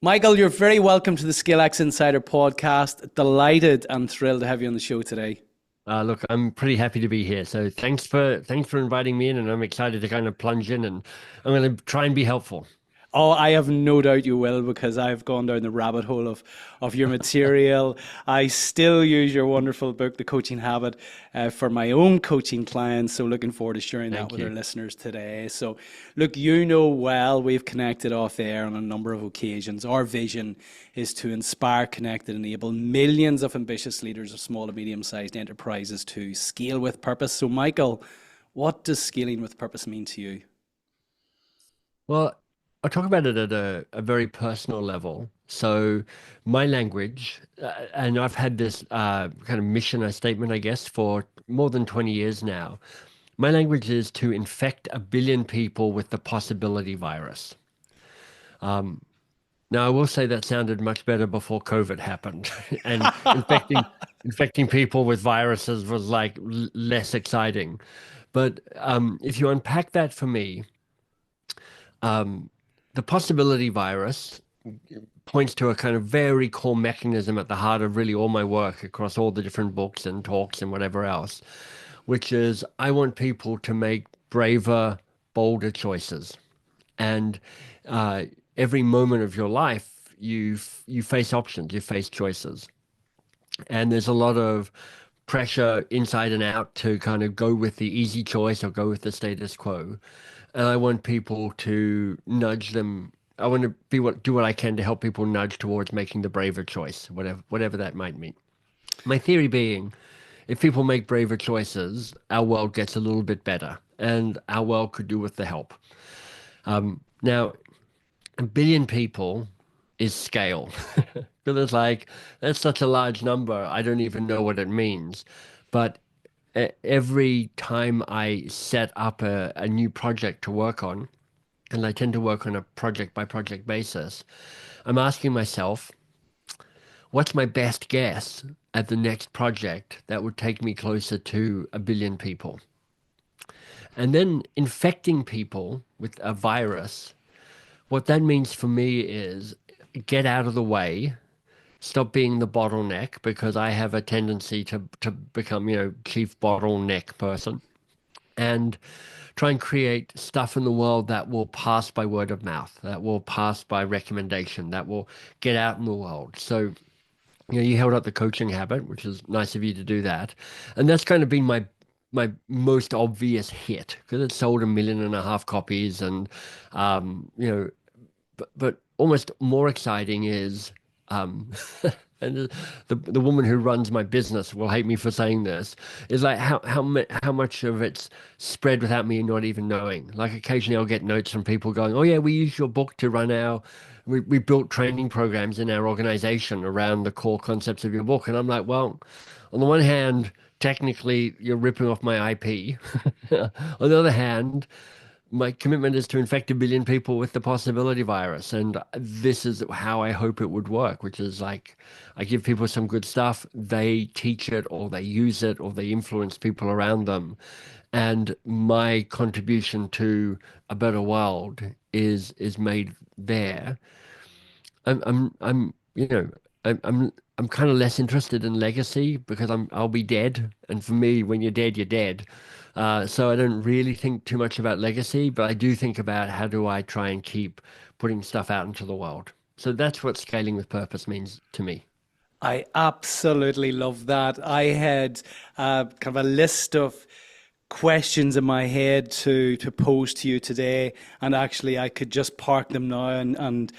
Michael, you're very welcome to the ScaleX Insider Podcast. Delighted and thrilled to have you on the show today. Look, I'm pretty happy to be here. So thanks for inviting me in, and I'm excited to kind of plunge in, and I'm going to try and be helpful. Oh, I have no doubt you will, because I've gone down the rabbit hole of your material. I still use your wonderful book, The Coaching Habit, for my own coaching clients. So looking forward to sharing that with our listeners today. So look, you know well, we've connected off air on a number of occasions. Our vision is to inspire, connect, and enable millions of ambitious leaders of small to medium-sized enterprises to scale with purpose. So Michael, what does scaling with purpose mean to you? Well, I'll talk about it at a very personal level. So my language, and I've had this kind of mission, statement, I guess, for more than 20 years now. My language is to infect 1 billion people with the possibility virus. Now, I will say that sounded much better before COVID happened, and infecting people with viruses was like less exciting. But if you unpack that for me, the possibility virus points to a kind of very core mechanism at the heart of really all my work across all the different books and talks and whatever else, which is I want people to make braver, bolder choices. And every moment of your life, you face options, you face choices. And there's a lot of pressure inside and out to kind of go with the easy choice or go with the status quo. And I want people to nudge them. I want to do what I can to help people nudge towards making the braver choice, whatever that might mean. My theory being, if people make braver choices, our world gets a little bit better, and our world could do with the help. Now, 1 billion people is scale. Because it's like, that's such a large number, I don't even know what it means. But every time I set up a new project to work on, and I tend to work on a project by project basis, I'm asking myself, what's my best guess at the next project that would take me closer to 1 billion people? And then infecting people with a virus, what that means for me is get out of the way. Stop being the bottleneck, because I have a tendency to become, chief bottleneck person, and try and create stuff in the world that will pass by word of mouth, that will pass by recommendation, that will get out in the world. So, you held up The Coaching Habit, which is nice of you to do that. And that's kind of been my most obvious hit, because it sold 1.5 million copies. And, but almost more exciting is, and the woman who runs my business will hate me for saying this, is like how much of it's spread without me not even knowing. Like occasionally I'll get notes from people going, "Oh yeah, we use your book to run we built training programs in our organization around the core concepts of your book." And I'm like, well, on the one hand, technically you're ripping off my IP. On the other hand, my commitment is to infect 1 billion people with the possibility virus. And this is how I hope it would work, which is like, I give people some good stuff, they teach it, or they use it, or they influence people around them. And my contribution to a better world is made there. I'm kind of less interested in legacy, because I'll be dead. And for me, when you're dead, you're dead. So I don't really think too much about legacy, but I do think about how do I try and keep putting stuff out into the world. So that's what scaling with purpose means to me. I absolutely love that. I had kind of a list of questions in my head to pose to you today, and actually I could just park them now and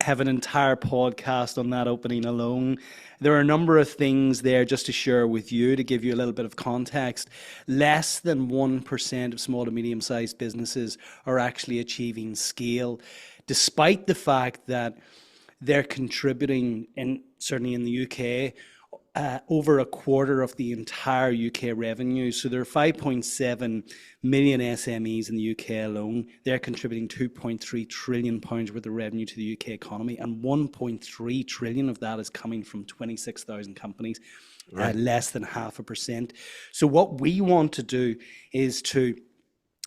have an entire podcast on that opening alone. There are a number of things there just to share with you, to give you a little bit of context. Less than 1% of small to medium-sized businesses are actually achieving scale, despite the fact that they're contributing, certainly in the UK, over a quarter of the entire UK revenue. So there are 5.7 million SMEs in the UK alone. They're contributing 2.3 trillion pounds worth of revenue to the UK economy, and 1.3 trillion of that is coming from 26,000 companies, right. Less than 0.5%. So what we want to do is to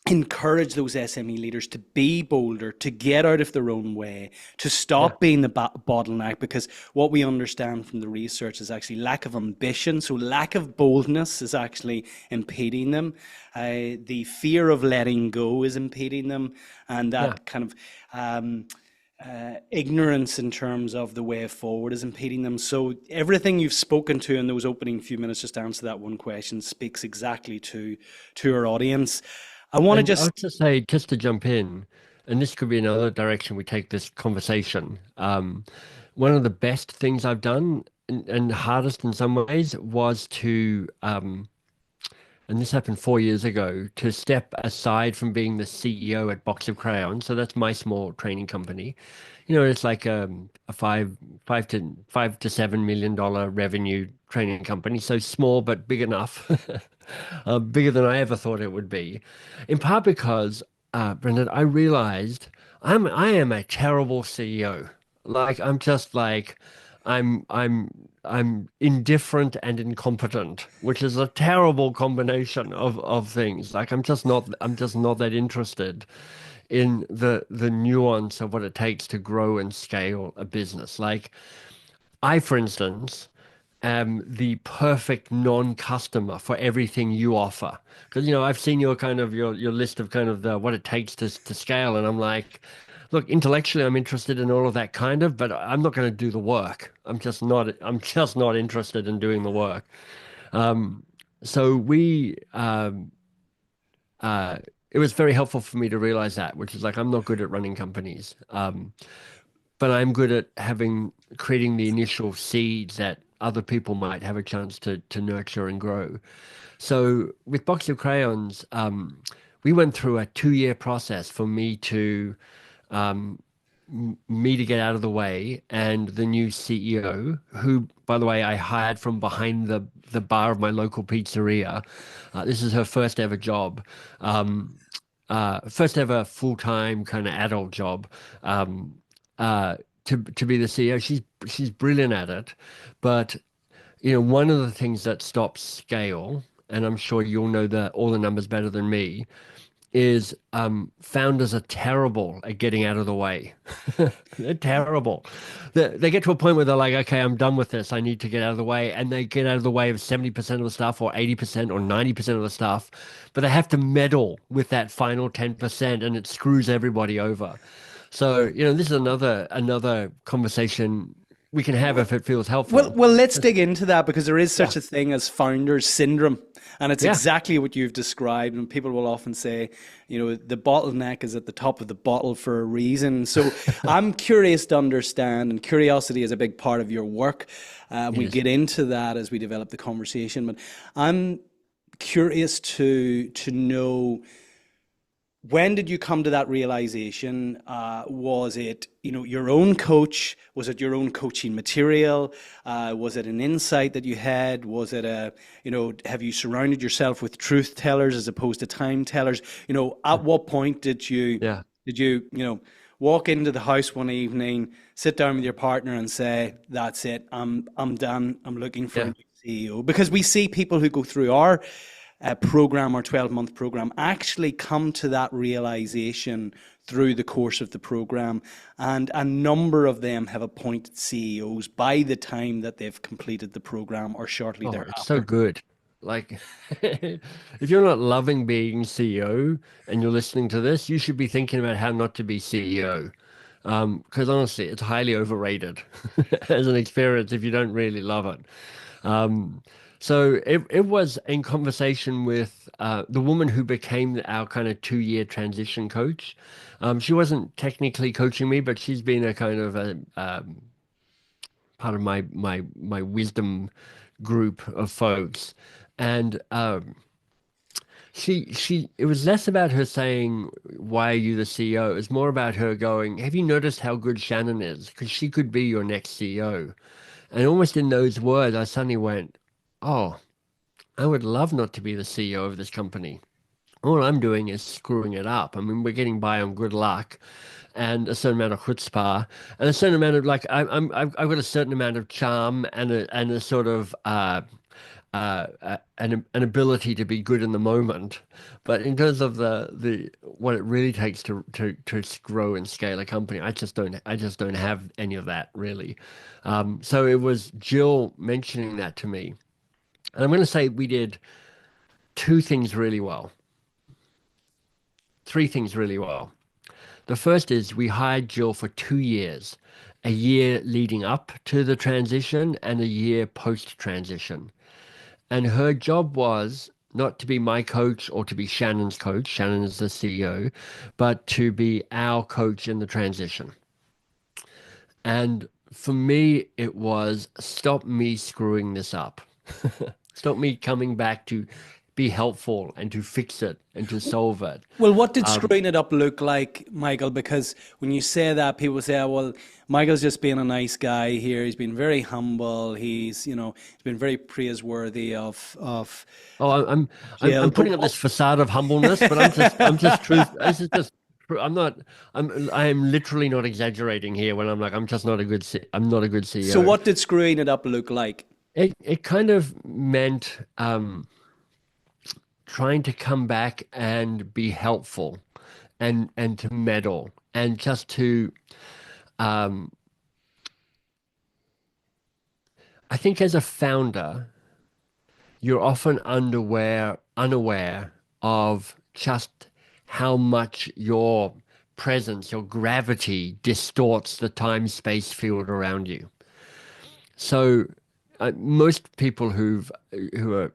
encourage those SME leaders to be bolder, to get out of their own way, to Yeah. stop being the bottleneck. Because what we understand from the research is actually lack of ambition, so lack of boldness is actually impeding them. The fear of letting go is impeding them, and Yeah. that kind of ignorance in terms of the way forward is impeding them. So everything you've spoken to in those opening few minutes, just to answer that one question, speaks exactly to our audience. I want to And I just would just say, just to jump in, and this could be another direction we take this conversation. One of the best things I've done, and hardest in some ways, was to, and this happened 4 years ago, to step aside from being the CEO at Box of Crayons. So that's my small training company. It's like a $5 to $7 million revenue training company. So small but big enough, bigger than I ever thought it would be. In part because, Brendan, I realized I am a terrible CEO. Like I'm just like I'm indifferent and incompetent, which is a terrible combination of things. Like I'm just not that interested in the nuance of what it takes to grow and scale a business. Like I, for instance, am the perfect non-customer for everything you offer. Because I've seen your kind of your list of kind of the what it takes to scale, and I'm like, look, intellectually I'm interested in all of that kind of, but I'm not going to do the work. I'm just not interested in doing the work. So uh, it was very helpful for me to realize that, which is like I'm not good at running companies. But I'm good at creating the initial seeds that other people might have a chance to nurture and grow. So with Box of Crayons, we went through a 2 year process for me to get out of the way, and the new CEO, who, by the way, I hired from behind the bar of my local pizzeria. This is her first ever job, first ever full-time kind of adult job. Um, to be the CEO, she's brilliant at it, but one of the things that stops scale, and I'm sure you'll know all the numbers better than me, is founders are terrible at getting out of the way. They're terrible. They get to a point where they're like, okay, I'm done with this. I need to get out of the way. And they get out of the way of 70% of the stuff or 80% or 90% of the stuff. But they have to meddle with that final 10% and it screws everybody over. So, this is another conversation we can have if it feels helpful. well, let's dig into that because there is Yeah. such a thing as founders syndrome, and it's Yeah. exactly what you've described. And people will often say, the bottleneck is at the top of the bottle for a reason. So I'm curious to understand, and curiosity is a big part of your work. We Yes. get into that as we develop the conversation, but I'm curious to know, when did you come to that realization? Was it, your own coach? Was it your own coaching material? Was it an insight that you had? Was it have you surrounded yourself with truth tellers as opposed to time tellers? At what point did you, Yeah. did you, walk into the house one evening, sit down with your partner and say, that's it, I'm done. I'm looking for a Yeah. new CEO? Because we see people who go through our program or 12-month program actually come to that realization through the course of the program, and a number of them have appointed CEOs by the time that they've completed the program or shortly Oh, it's so thereafter. good. Like, if you're not loving being CEO and you're listening to this, you should be thinking about how not to be CEO. Because honestly, it's highly overrated as an experience if you don't really love it. Um, so it was in conversation with the woman who became our kind of 2 year transition coach. She wasn't technically coaching me, but she's been a kind of a part of my wisdom group of folks, and she it was less about her saying, why are you the CEO? It was more about her going, have you noticed how good Shannon is? Because she could be your next CEO. And almost in those words, I suddenly went, oh, I would love not to be the CEO of this company. All I'm doing is screwing it up. I mean, we're getting by on good luck and a certain amount of chutzpah and a certain amount of like I've got a certain amount of charm and a sort of an ability to be good in the moment, but in terms of the what it really takes to grow and scale a company, I just don't have any of that really. So it was Jill mentioning that to me, and I'm going to say we did two things really well, three things really well. The first is we hired Jill for 2 years, a year leading up to the transition and a year post transition. And her job was not to be my coach or to be Shannon's coach. Shannon is the CEO, but to be our coach in the transition. And for me, it was stop me screwing this up. Stop me coming back to be helpful and to fix it and to solve it. Well, what did screwing it up look like, Michael? Because when you say that, people say, "Oh, well, Michael's just being a nice guy here. He's been very humble. He's been very praiseworthy of Oh, Jill." I'm But putting up this facade of humbleness, but I'm just truth. This is just. I'm not. I am literally not exaggerating here when I'm like I'm just not a good. I'm not a good so, CEO. what did screwing it up look like? It kind of meant trying to come back and be helpful, and to meddle and just to. Um, I think as a founder, you're often unaware of just how much your presence, your gravity distorts the time-space field around you. So most people who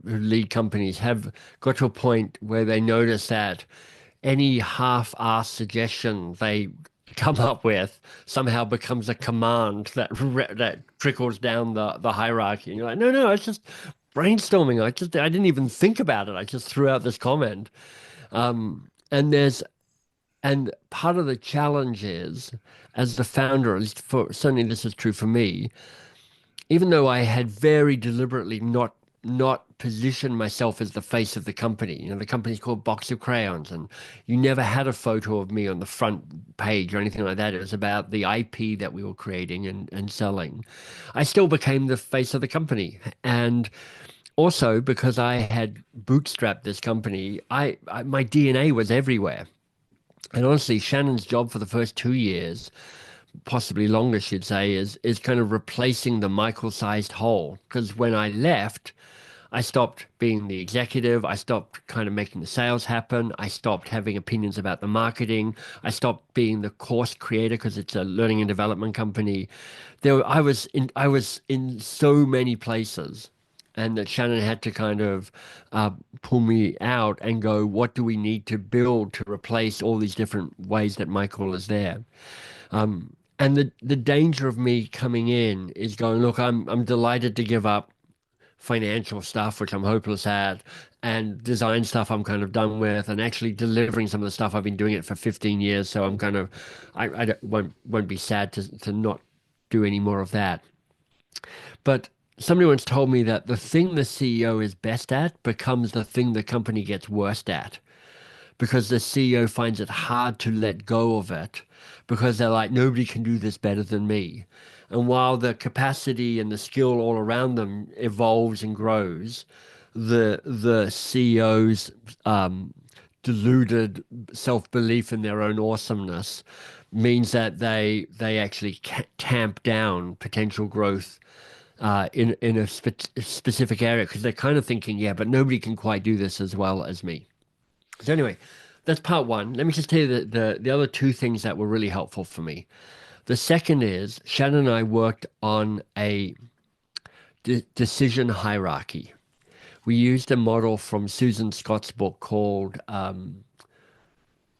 lead companies have got to a point where they notice that any half-assed suggestion they come up with somehow becomes a command that trickles down the hierarchy. And you're like, no, no, it's just brainstorming. I didn't even think about it. I just threw out this comment. And part of the challenge is, as the founder, at least for certainly this is true for me, even though I had very deliberately not positioned myself as the face of the company. The company's called Box of Crayons, and you never had a photo of me on the front page or anything like that. It was about the IP that we were creating and selling. I still became the face of the company. And also because I had bootstrapped this company, my DNA was everywhere. And honestly, Shannon's job for the first 2 years, possibly longer, she'd say, is kind of replacing the Michael-sized hole. Because when I left, I stopped being the executive. I stopped kind of making the sales happen. I stopped having opinions about the marketing. I stopped being the course creator because it's a learning and development company. I was in so many places, and that Shannon had to kind of pull me out and go, what do we need to build to replace all these different ways that Michael is there? And the danger of me coming in is going, look, I'm delighted to give up financial stuff, which I'm hopeless at, and design stuff I'm kind of done with, and actually delivering some of the stuff I've been doing it for 15 years. So I'm kind of, won't be sad to not do any more of that. But somebody once told me that the thing the CEO is best at becomes the thing the company gets worst at because the CEO finds it hard to let go of it because they're like, nobody can do this better than me. And while the capacity and the skill all around them evolves and grows, the CEO's deluded self-belief in their own awesomeness means that they actually tamp down potential growth in a specific area because they're kind of thinking, yeah, but nobody can quite do this as well as me. So anyway, that's part one. Let me just tell you the other two things that were really helpful for me. The second is Shannon and I worked on a decision hierarchy. We used a model from Susan Scott's book called, what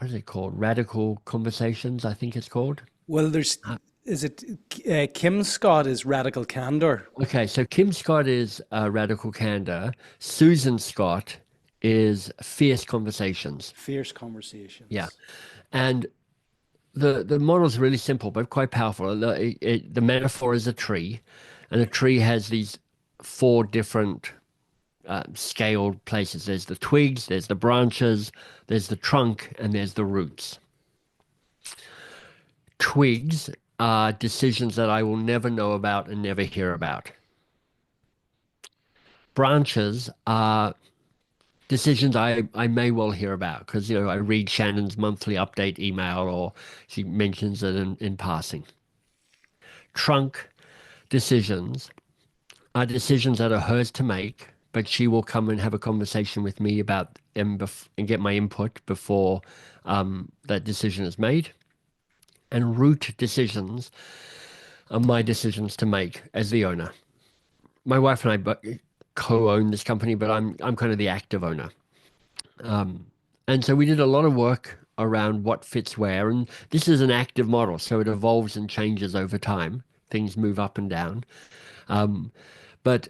is it called? Radical Conversations, I think it's called. Well, is it Kim Scott is radical candor, Okay, so Kim Scott is Radical Candor. Susan Scott is Fierce Conversations. fierce Yeah. conversations. And the model is really simple but quite powerful. The metaphor is a tree, and a tree has these four different scaled places. There's the twigs, there's the branches, there's the trunk, and there's the roots. Twigs are decisions that I will never know about and never hear about. branches are decisions I may well hear about because, I read Shannon's monthly update email or she mentions it in passing. Trunk decisions are decisions that are hers to make, but she will come and have a conversation with me about them and get my input before that decision is made. And root decisions are my decisions to make as the owner. My wife and I co-own this company, but I'm kind of the active owner. And so we did a lot of work around what fits where. And this is an active model, so it evolves and changes over time. Things move up and down. But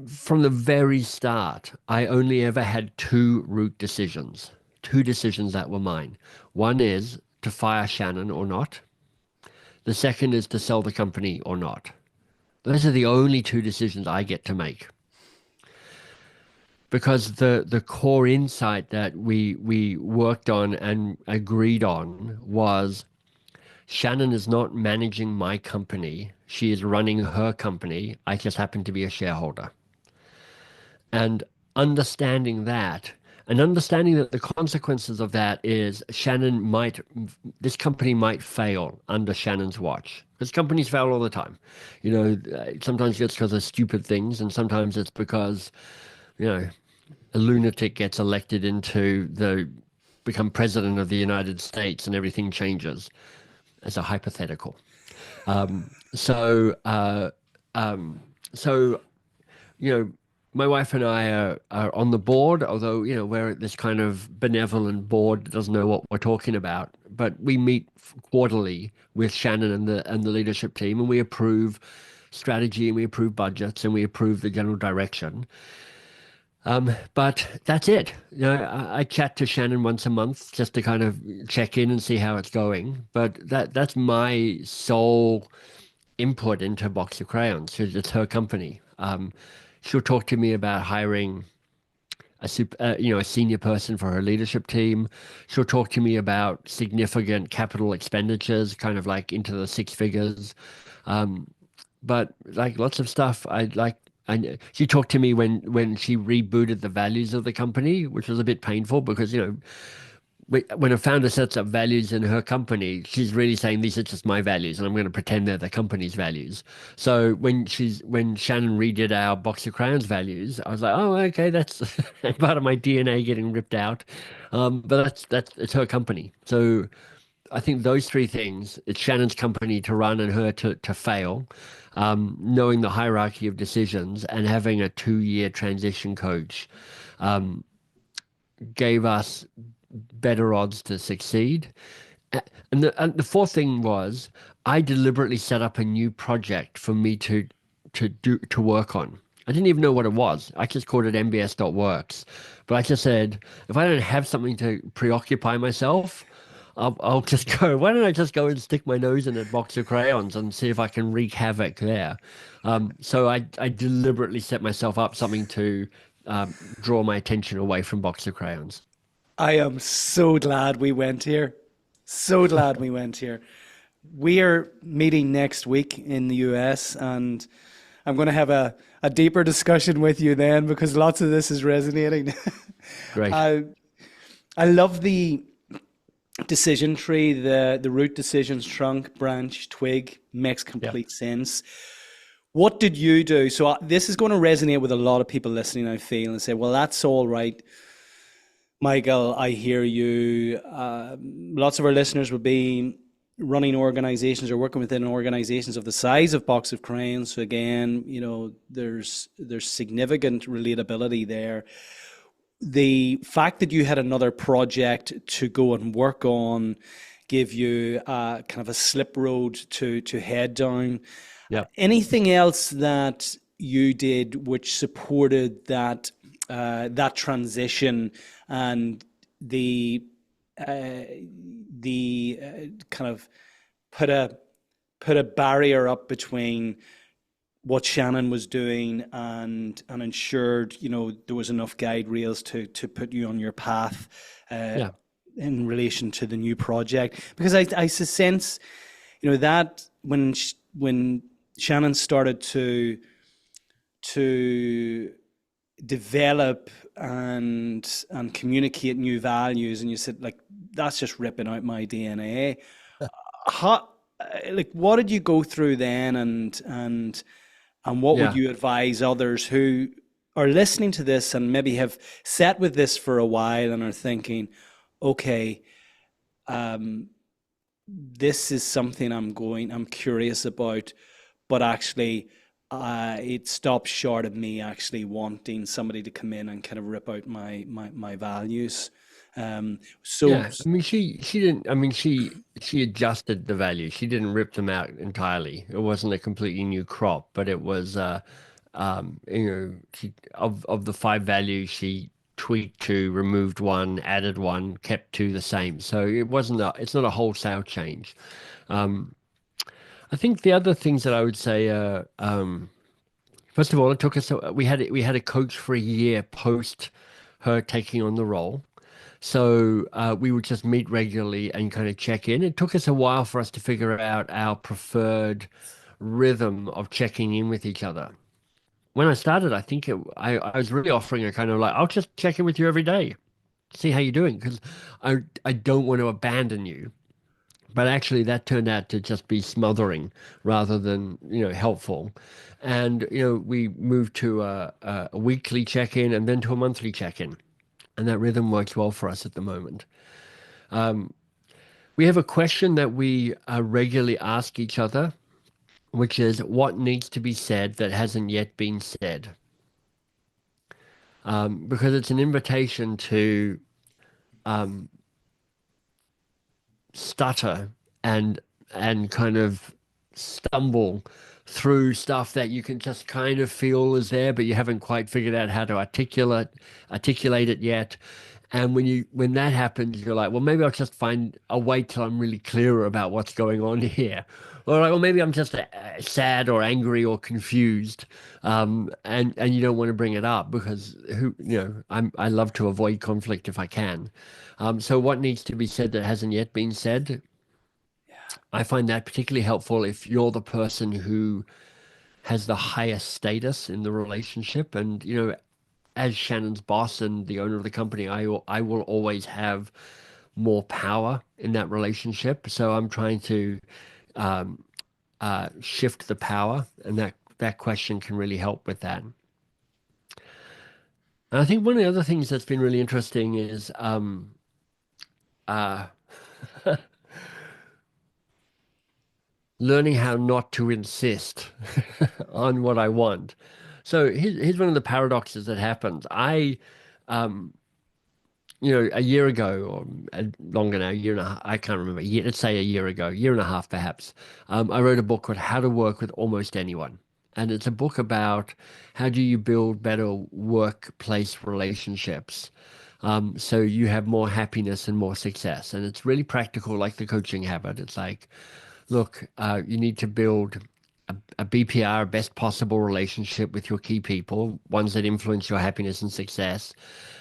from the very start, I only ever had two root decisions, two decisions that were mine. One is to fire Shannon or not. The second is to sell the company or not. Those are the only two decisions I get to make. Because the core insight that we worked on and agreed on was Shannon is not managing my company. She is running her company. I just happen to be a shareholder. And understanding that, and understanding that the consequences of that is this company might fail under Shannon's watch. Because companies fail all the time. Sometimes it's because of stupid things, and sometimes it's because, a lunatic gets elected become president of the United States and everything changes, as a hypothetical. So my wife and I are on the board, although, we're this kind of benevolent board that doesn't know what we're talking about. But we meet quarterly with Shannon and the leadership team, and we approve strategy, and we approve budgets, and we approve the general direction. But that's it. I chat to Shannon once a month just to kind of check in and see how it's going. But that's my sole input into Box of Crayons. It's her company. She'll talk to me about hiring a senior person for her leadership team. She'll talk to me about significant capital expenditures, kind of like into the six figures. But like lots of stuff, she talked to me when she rebooted the values of the company, which was a bit painful because, when a founder sets up values in her company, she's really saying these are just my values, and I'm going to pretend they're the company's values. So when Shannon redid our Box of Crayons values, I was like, oh, okay, that's part of my DNA getting ripped out. But it's her company. So I think those three things, it's Shannon's company to run and her to fail, knowing the hierarchy of decisions and having a 2-year transition coach gave us better odds to succeed. And the fourth thing was I deliberately set up a new project for me to work on. I didn't even know what it was. I just called it mbs.works. But I just said, if I don't have something to preoccupy myself, I'll just go, why don't I just go and stick my nose in a Box of Crayons and see if I can wreak havoc there. So I deliberately set myself up something to draw my attention away from Box of Crayons. I am so glad we went here. So glad we went here. We are meeting next week in the US, and I'm going to have a deeper discussion with you then because lots of this is resonating. Great. I love the decision tree, the root decisions, trunk, branch, twig, makes complete sense. What did you do? So this is going to resonate with a lot of people listening, I feel, and say, well, that's all right, Michael, I hear you. Lots of our listeners will be running organizations or working within organizations of the size of Box of Crayons. So again, there's significant relatability there. The fact that you had another project to go and work on gave you kind of a slip road to head down. Yeah. Anything else that you did which supported that transition and the kind of put a barrier up between what Shannon was doing and ensured there was enough guide rails to put you on your path in relation to the new project? Because I sense that when Shannon started to develop and communicate new values, and you said like that's just ripping out my DNA. How, like, what did you go through then, and what would Yeah. you advise others who are listening to this and maybe have sat with this for a while and are thinking, okay, um, this is something I'm curious about, but actually, it stops short of me actually wanting somebody to come in and kind of rip out my values. So Yeah, I mean, she didn't. I mean, she adjusted the value. She didn't rip them out entirely. It wasn't a completely new crop, but it was, she of the five values, she tweaked two, removed one, added one, kept two the same. So it wasn't a. It's not a wholesale change. Um, I think the other things that I would say, first of all, it took us. We had a coach for a year post her taking on the role. So we would just meet regularly and kind of check in. It took us a while for us to figure out our preferred rhythm of checking in with each other. When I started, I think I was really offering a kind of like, I'll just check in with you every day, see how you're doing, because I don't want to abandon you. But actually, that turned out to just be smothering rather than, helpful. And, we moved to a weekly check-in and then to a monthly check-in. And that rhythm works well for us at the moment. We have a question that we regularly ask each other, which is what needs to be said that hasn't yet been said? Because it's an invitation to stutter and kind of stumble through stuff that you can just kind of feel is there, but you haven't quite figured out how to articulate it yet. And when that happens, you're like, well, maybe I'll just I'll wait till I'm really clearer about what's going on here. Or like, well, maybe I'm just sad or angry or confused, and you don't want to bring it up because I love to avoid conflict if I can. So what needs to be said that hasn't yet been said? I find that particularly helpful if you're the person who has the highest status in the relationship. And, as Shannon's boss and the owner of the company, I will always have more power in that relationship. So I'm trying to shift the power, and that question can really help with that. And I think one of the other things that's been really interesting is uh, learning how not to insist on what I want. So here's one of the paradoxes that happens. Um, a year ago or longer now, a year and a half, I can't remember, let's say a year ago, year and a half perhaps, I wrote a book called How to Work with Almost Anyone. And it's a book about how do you build better workplace relationships, so you have more happiness and more success. And it's really practical, like the coaching habit. It's like, look, you need to build a BPR, best possible relationship with your key people, ones that influence your happiness and success.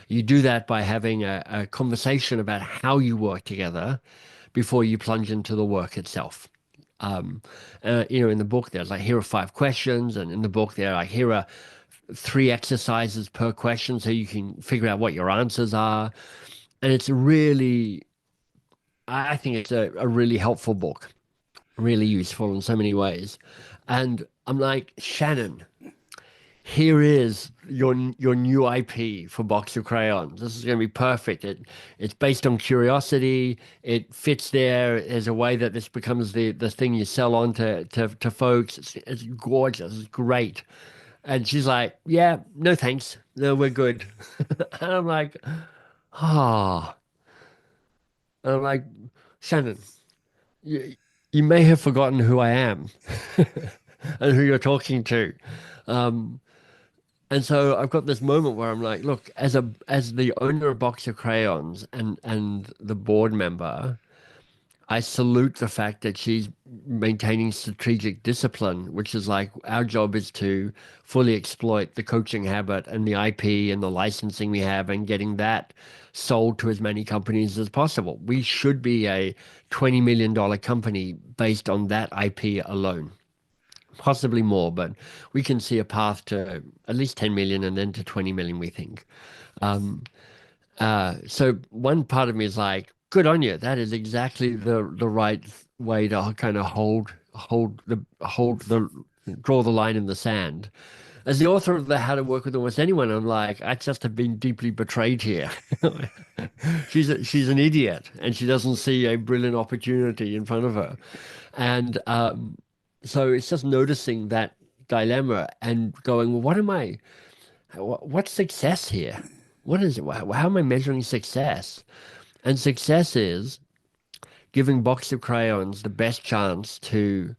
You do that by having a conversation about how you work together before you plunge into the work itself. Um, in the book, there's like, here are 5 questions, and in the book, there like, here are 3 exercises per question so you can figure out what your answers are. And it's really, I think it's a really helpful book, really useful in so many ways. And I'm like, Shannon, here is your new IP for Box of Crayons. This is going to be perfect. It's based on curiosity. It fits there as a way that this becomes the thing you sell on to folks. It's gorgeous. It's great. And she's like, yeah, no thanks. No, we're good. And I'm like, ah. And I'm like, Shannon, you, you may have forgotten who I am and who you're talking to. Um, And so I've got this moment where I'm like, look, as the owner of Box of Crayons and the board member, I salute the fact that she's maintaining strategic discipline, which is like our job is to fully exploit the coaching habit and the IP and the licensing we have and getting that sold to as many companies as possible. We should be a $20 million company based on that IP alone. possibly more, but we can see a path to at least 10 million and then to 20 million, we think. Um, so one part of me is like, good on you. That is exactly the right way to kind of draw the line in the sand. As the author of the How to Work with Almost Anyone, I'm like, I just have been deeply betrayed here. She's an idiot, and she doesn't see a brilliant opportunity in front of her. And so it's just noticing that dilemma and going, well, what's success here? What is it? How am I measuring success? And success is giving Box of Crayons the best chance to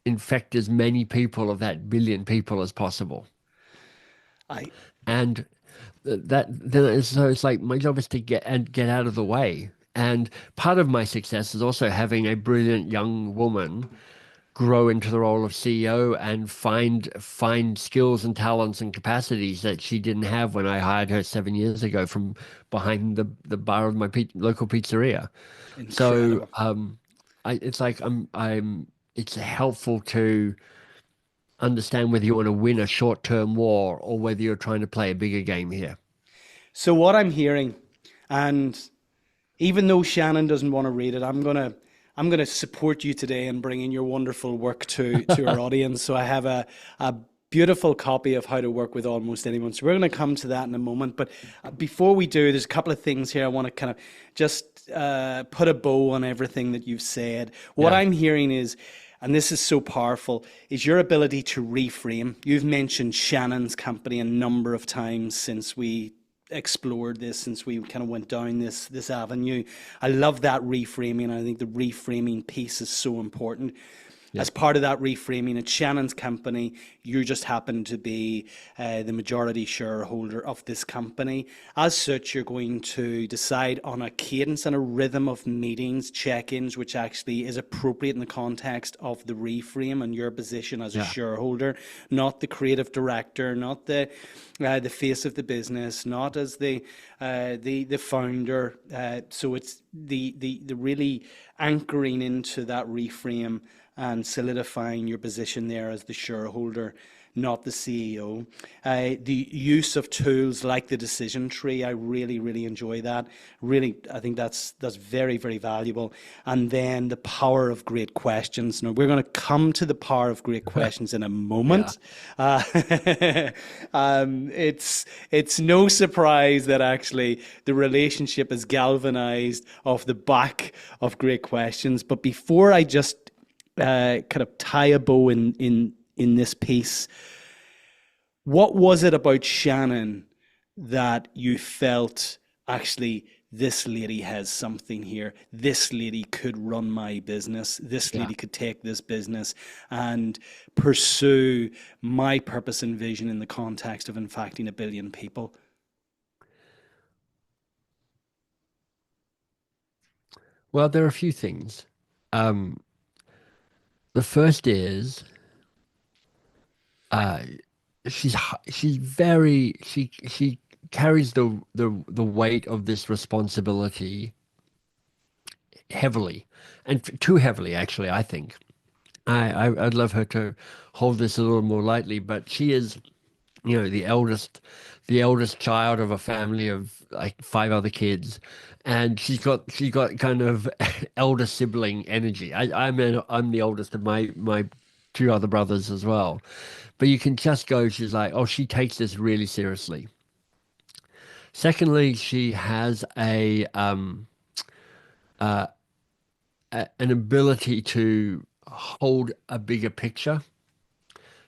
infect as many people of that billion people as possible. I And so it's like my job is to get out of the way. And part of my success is also having a brilliant young woman grow into the role of CEO and find skills and talents and capacities that she didn't have when I hired her 7 years ago from behind the bar of my local pizzeria. So incredible. it's like it's helpful to understand whether you want to win a short-term war or whether you're trying to play a bigger game here. So what I'm hearing, and even though Shannon doesn't want to read it, I'm gonna support you today in bringing your wonderful work to our audience. So I have a beautiful copy of How to Work with Almost Anyone. So we're going to come to that in a moment. But before we do, there's a couple of things here I want to kind of just put a bow on everything that you've said. What Yeah. I'm hearing is, and this is so powerful, is your ability to reframe. You've mentioned Shannon's company a number of times since we explored this, since we kind of went down this avenue. I love that reframing. I think the reframing piece is so important. As part of that reframing, at Shannon's company, you just happen to be the majority shareholder of this company. As such, you're going to decide on a cadence and a rhythm of meetings, check-ins, which actually is appropriate in the context of the reframe and your position as a shareholder, not the creative director, not the face of the business, not as the founder. So it's the really anchoring into that reframe and solidifying your position there as the shareholder, not the CEO. The use of tools like the decision tree, I really, really enjoy that. Really, I think that's very, very valuable. And then the power of great questions. Now, we're going to come to the power of great questions in a Yeah. moment. It's no surprise that actually the relationship is galvanized off the back of great questions. But before I just kind of tie a bow in this piece, what was it about Shannon that you felt actually this lady has something here? This lady could run my business. This Yeah. lady could take this business and pursue my purpose and vision in the context of impacting 1 billion people. Well, there are a few things. Um, the first is uh, she's very she carries the weight of this responsibility heavily, and too heavily, actually, I think. I'd love her to hold this a little more lightly, but she is, the eldest child of a family of like five other kids, and she's got kind of elder sibling energy. I'm the oldest of my two other brothers as well, but you can just go. She's like, oh, she takes this really seriously. Secondly, she has an ability to hold a bigger picture.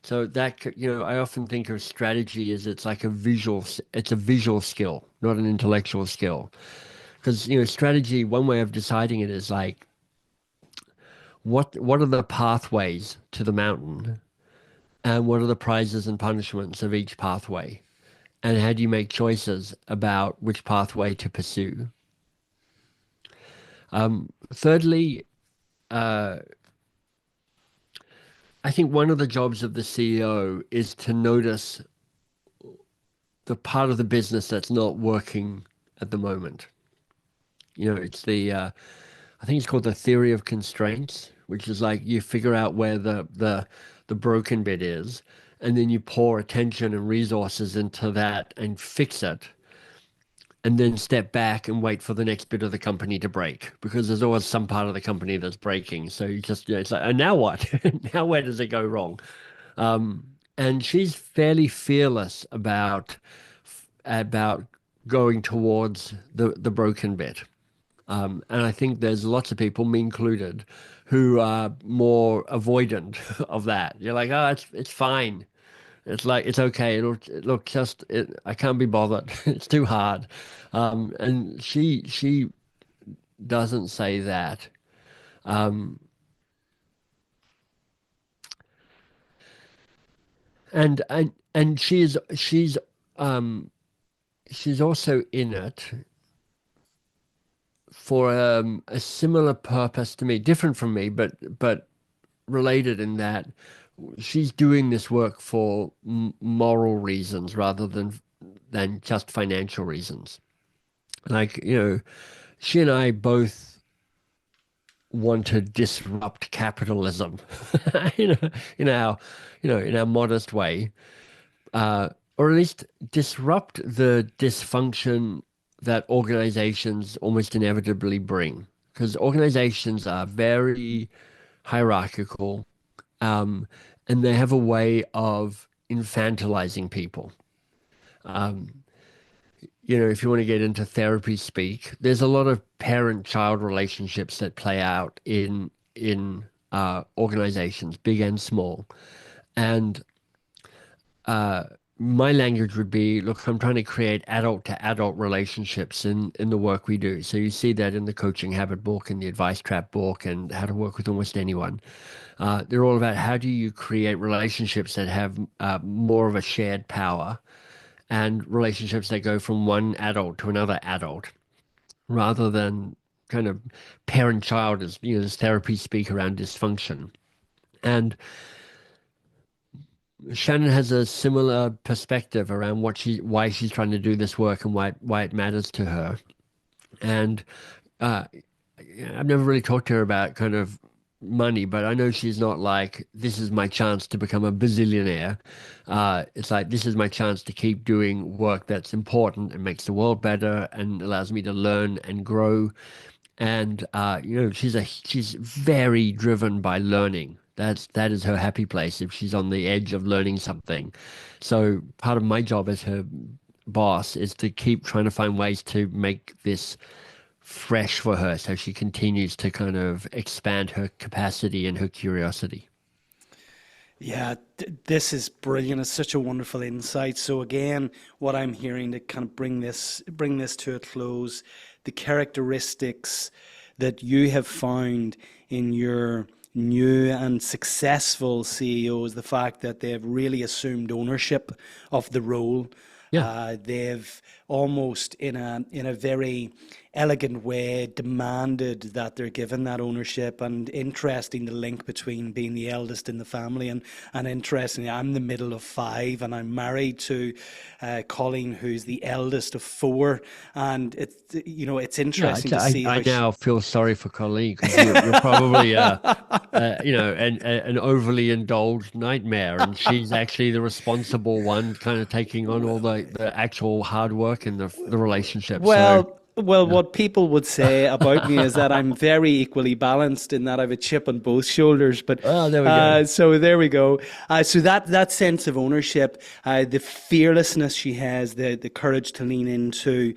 So I often think of strategy as it's a visual skill, not an intellectual skill. Because, strategy, one way of deciding it is like, what are the pathways to the mountain, and what are the prizes and punishments of each pathway? And how do you make choices about which pathway to pursue? Thirdly, I think one of the jobs of the CEO is to notice the part of the business that's not working at the moment. It's I think it's called the theory of constraints, which is like you figure out where the the broken bit is, and then you pour attention and resources into that and fix it, and then step back and wait for the next bit of the company to break, because there's always some part of the company that's breaking. So you just, it's like, and now what? Now where does it go wrong? And she's fairly fearless about going towards the broken bit. And I think there's lots of people, me included, who are more avoidant of that. You're like, oh, it's fine. It's like, it's okay. Look, I can't be bothered. It's too hard. And she doesn't say that. Um, and um, she's also in it for a similar purpose to me, different from me, but related in that she's doing this work for moral reasons rather than just financial reasons. Like, she and I both want to disrupt capitalism, you know, in our modest way, or at least disrupt the dysfunction that organizations almost inevitably bring. Because organizations are very hierarchical, and they have a way of infantilizing people. If you want to get into therapy speak, there's a lot of parent-child relationships that play out in organizations, big and small. And my language would be, look, I'm trying to create adult-to-adult relationships in the work we do. So you see that in the Coaching Habit book and the Advice Trap book and How to Work with Almost Anyone. They're all about how do you create relationships that have more of a shared power, and relationships that go from one adult to another adult, rather than kind of parent-child, as this therapy speak around dysfunction. And Shannon has a similar perspective around why she's trying to do this work and why it matters to her. And I've never really talked to her about kind of money, but I know she's not like, this is my chance to become a bazillionaire. It's like, this is my chance to keep doing work that's important and makes the world better and allows me to learn and grow. And she's very driven by learning. That is her happy place if she's on the edge of learning something. So part of my job as her boss is to keep trying to find ways to make this fresh for her, so she continues to kind of expand her capacity and her curiosity. Yeah, this is brilliant. It's such a wonderful insight. So again, what I'm hearing to kind of bring this to a close, the characteristics that you have found in your new and successful CEOs, the fact that they've really assumed ownership of the role. Yeah. They've almost in a very elegant way demanded that they're given that ownership. And interesting, the link between being the eldest in the family and interestingly, I'm the middle of five and I'm married to Colleen, who's the eldest of four. And it's interesting to see. I now feel sorry for Colleen, because you're probably an overly indulged nightmare, and she's actually the responsible one, kind of taking on all the actual hard work in the relationship. Well, what people would say about me is that I'm very equally balanced, in that I have a chip on both shoulders. But there we go. So there we go. So that sense of ownership, the fearlessness she has, the courage to lean into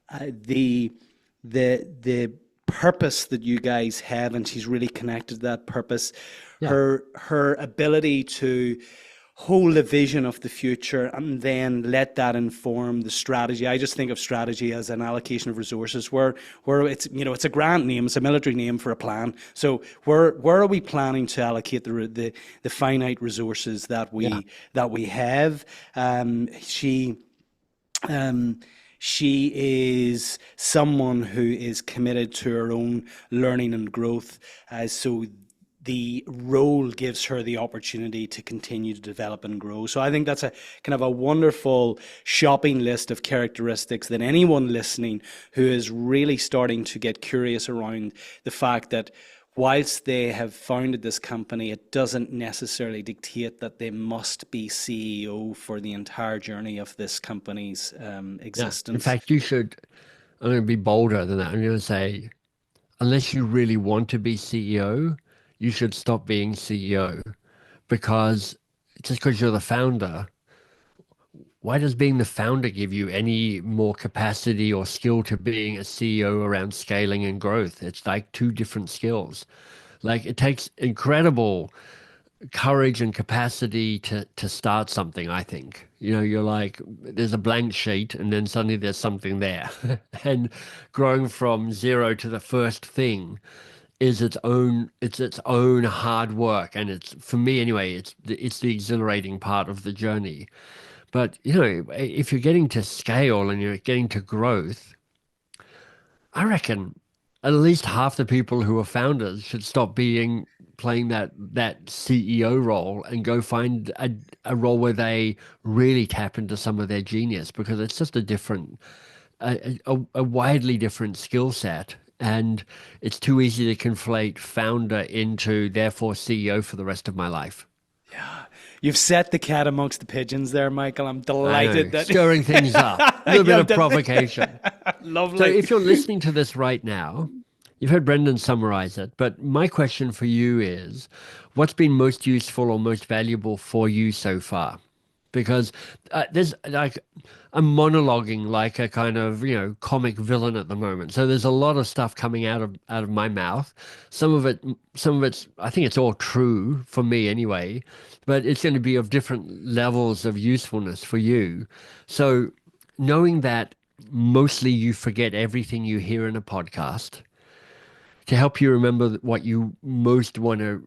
the purpose that you guys have, and she's really connected to that purpose. Yeah. Her ability to hold a vision of the future and then let that inform the strategy. I just think of strategy as an allocation of resources, where it's a grand name, it's a military name for a plan. So where are we planning to allocate the finite resources that we have? She is someone who is committed to her own learning and growth. So the role gives her the opportunity to continue to develop and grow. So I think that's a kind of a wonderful shopping list of characteristics that anyone listening who is really starting to get curious around the fact that whilst they have founded this company, it doesn't necessarily dictate that they must be CEO for the entire journey of this company's Yeah. In existence. fact, I'm going to be bolder than that. I'm going to say, unless you really want to be CEO, you should stop being CEO, because just because you're the founder, why does being the founder give you any more capacity or skill to being a CEO around scaling and growth? It's like two different skills. Like, it takes incredible courage and capacity to start something, I think. You're like, there's a blank sheet and then suddenly there's something there. And growing from zero to the first thing is its own hard work. And it's, for me anyway, it's the exhilarating part of the journey. But if you're getting to scale and you're getting to growth, I reckon at least half the people who are founders should stop playing that CEO role and go find a role where they really tap into some of their genius, because it's just a widely different skill set. And it's too easy to conflate founder into therefore CEO for the rest of my life. Yeah, you've set the cat amongst the pigeons there, Michael. I'm I know, delighted that stirring things up, a little bit you've of done. provocation. So Lovely. if you're listening to this right now, you've heard Brendan summarize it, but my question for you is, what's been most useful or most valuable for you so far? Because there's like, I'm monologuing like a kind of, comic villain at the moment. So there's a lot of stuff coming out of my mouth. Some of it's, I think it's all true for me anyway, but it's going to be of different levels of usefulness for you. So knowing that mostly you forget everything you hear in a podcast, to help you remember what you most want to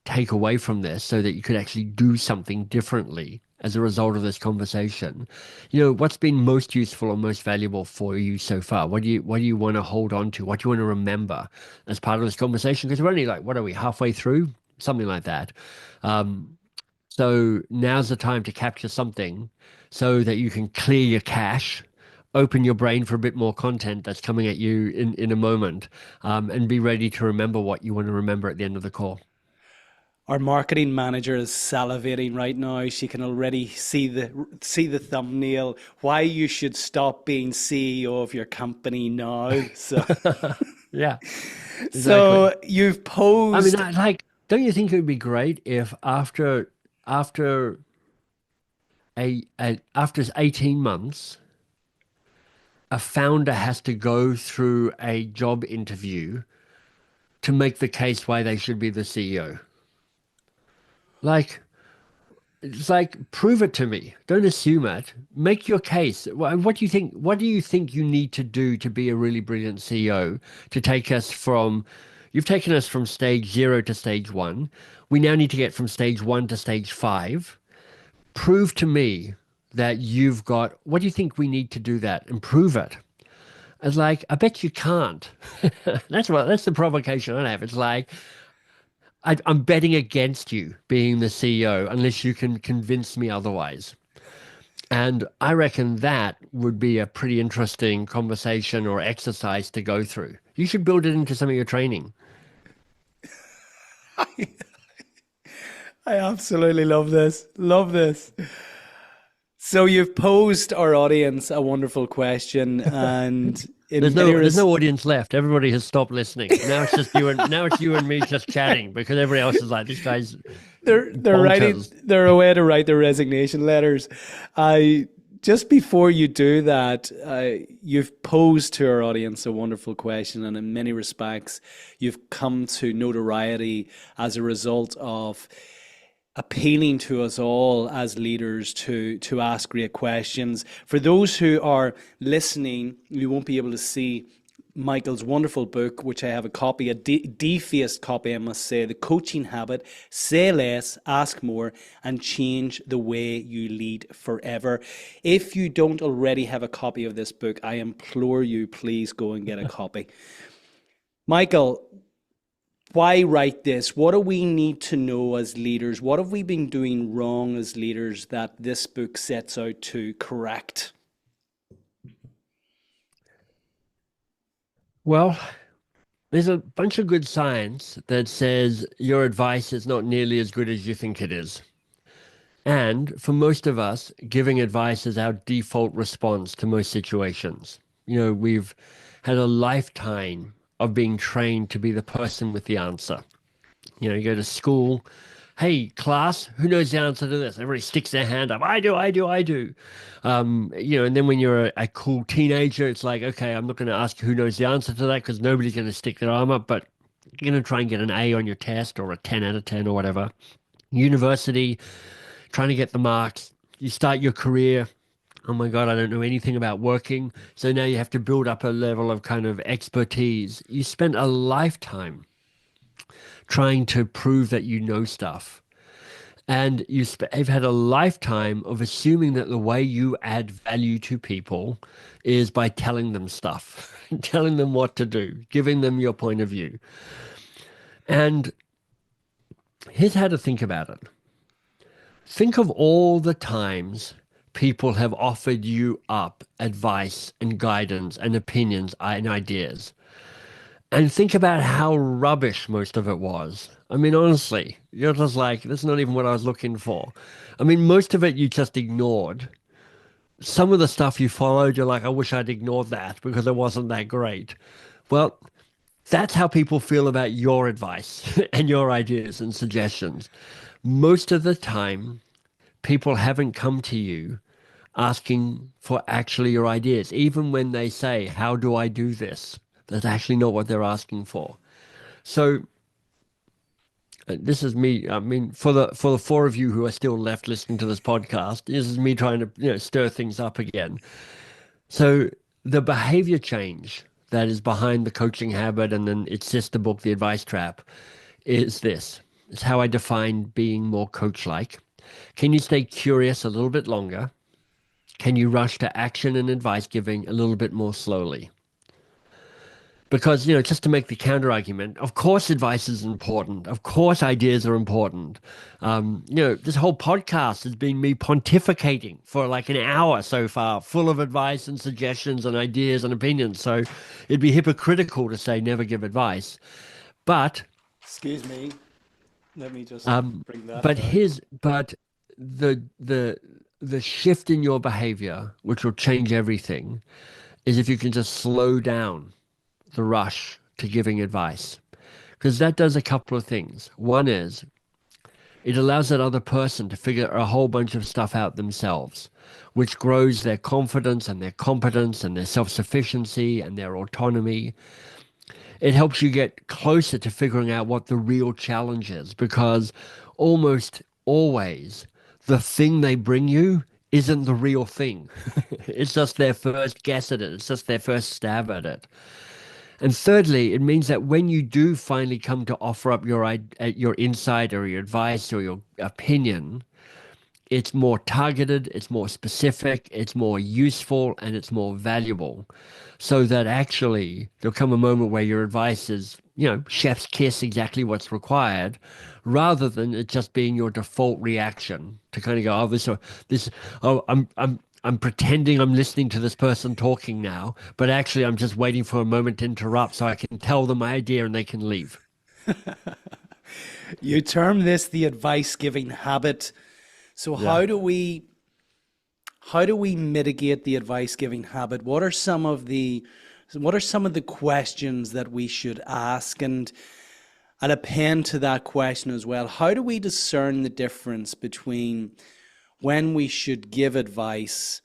take away from this so that you could actually do something differently as a result of this conversation. What's been most useful or most valuable for you so far? What do you want to hold on to? What do you want to remember as part of this conversation? Because we're only like, what are we, halfway through? Something like that. Um, so now's the time to capture something so that you can clear your cache, open your brain for a bit more content that's coming at you in a moment, and be ready to remember what you want to remember at the end of the call. Our marketing manager is salivating right now. She can already see the thumbnail. Why you should stop being CEO of your company now. So, Yeah, exactly. so you've I mean, posed. don't you think it would be great if after after 18 months, a founder has to go through a job interview to make the case why they should be the CEO? Like, it's like, prove it to me. Don't assume it. Make your case. What do you think? What do you think you need to do to be a really brilliant CEO to take us from, you've taken us from stage zero to stage one. We now need to get from stage one to stage five. Prove to me that you've got, what do you think we need to do that, and prove it? It's like, I bet you can't. That's the provocation I have. It's like, I'm betting against you being the CEO unless you can convince me otherwise. And I reckon that would be a pretty interesting conversation or exercise to go through. You should build it into some of your training. I absolutely love this. Love this. So you've posed our audience a wonderful question, and in There's many no there's no audience left. Everybody has stopped listening. Now it's you and me just chatting, because everybody else is like, this guy's bonkers. they're away to write their resignation letters. I just before you do that, you've posed to our audience a wonderful question, and in many respects, you've come to notoriety as a result of appealing to us all as leaders to ask great questions. For those who are listening, you won't be able to see Michael's wonderful book, which I have a copy, a defaced copy, I must say, The Coaching Habit: Say Less, Ask More, and Change the Way You Lead Forever. If you don't already have a copy of this book, I implore you, please go and get a copy. Michael, why write this? What do we need to know as leaders? What have we been doing wrong as leaders that this book sets out to correct? Well, There's a bunch of good science that says your advice is not nearly as good as you think it is. And for most of us, giving advice is our default response to most situations. We've had a lifetime of being trained to be the person with the answer. You go to school, hey, class, who knows the answer to this? Everybody sticks their hand up. I do, I do, I do. And then when you're a cool teenager, it's like, okay, I'm not going to ask who knows the answer to that because nobody's going to stick their arm up, but you're going to try and get an A on your test or a 10 out of 10 or whatever. University, trying to get the marks. You start your career. Oh my God, I don't know anything about working. So now you have to build up a level of kind of expertise. You spent a lifetime trying to prove that you know stuff. And you've had a lifetime of assuming that the way you add value to people is by telling them stuff, telling them what to do, giving them your point of view. And here's how to think about it. Think of all the times people have offered you up advice and guidance and opinions and ideas. And think about how rubbish most of it was. I mean, honestly, you're just like, that's not even what I was looking for. I mean, most of it you just ignored. Some of the stuff you followed, you're like, I wish I'd ignored that because it wasn't that great. Well, that's how people feel about your advice and your ideas and suggestions. Most of the time, people haven't come to you asking for actually your ideas, even when they say, how do I do this? That's actually not what they're asking for. So this is me. I mean, for the four of you who are still left listening to this podcast, this is me trying to stir things up again. So the behavior change that is behind the coaching habit and then its sister book, The Advice Trap, is this. It's how I define being more coach-like. Can you stay curious a little bit longer? Can you rush to action and advice giving a little bit more slowly? Because, just to make the counter argument, of course, advice is important. Of course, ideas are important. This whole podcast has been me pontificating for like an hour so far, full of advice and suggestions and ideas and opinions. So it'd be hypocritical to say never give advice. But, Excuse me. Let me just um, bring that but down. the shift in your behavior, which will change everything, is if you can just slow down the rush to giving advice. Because that does a couple of things. One is it allows that other person to figure a whole bunch of stuff out themselves, which grows their confidence and their competence and their self-sufficiency and their autonomy. It helps you get closer to figuring out what the real challenge is, because almost always the thing they bring you isn't the real thing. It's just their first guess at it. It's just their first stab at it. And thirdly, it means that when you do finally come to offer up your insight or your advice or your opinion, it's more targeted, it's more specific, it's more useful, and it's more valuable. So that actually there'll come a moment where your advice is, chef's kiss, exactly what's required, rather than it just being your default reaction to kind of go, oh, I'm pretending I'm listening to this person talking now, but actually I'm just waiting for a moment to interrupt so I can tell them my idea and they can leave. You term this the advice giving habit. So Yeah. how do we mitigate the advice giving habit? What are some of the questions that we should ask? And I'll append to that question as well. How do we discern the difference between when we should give advice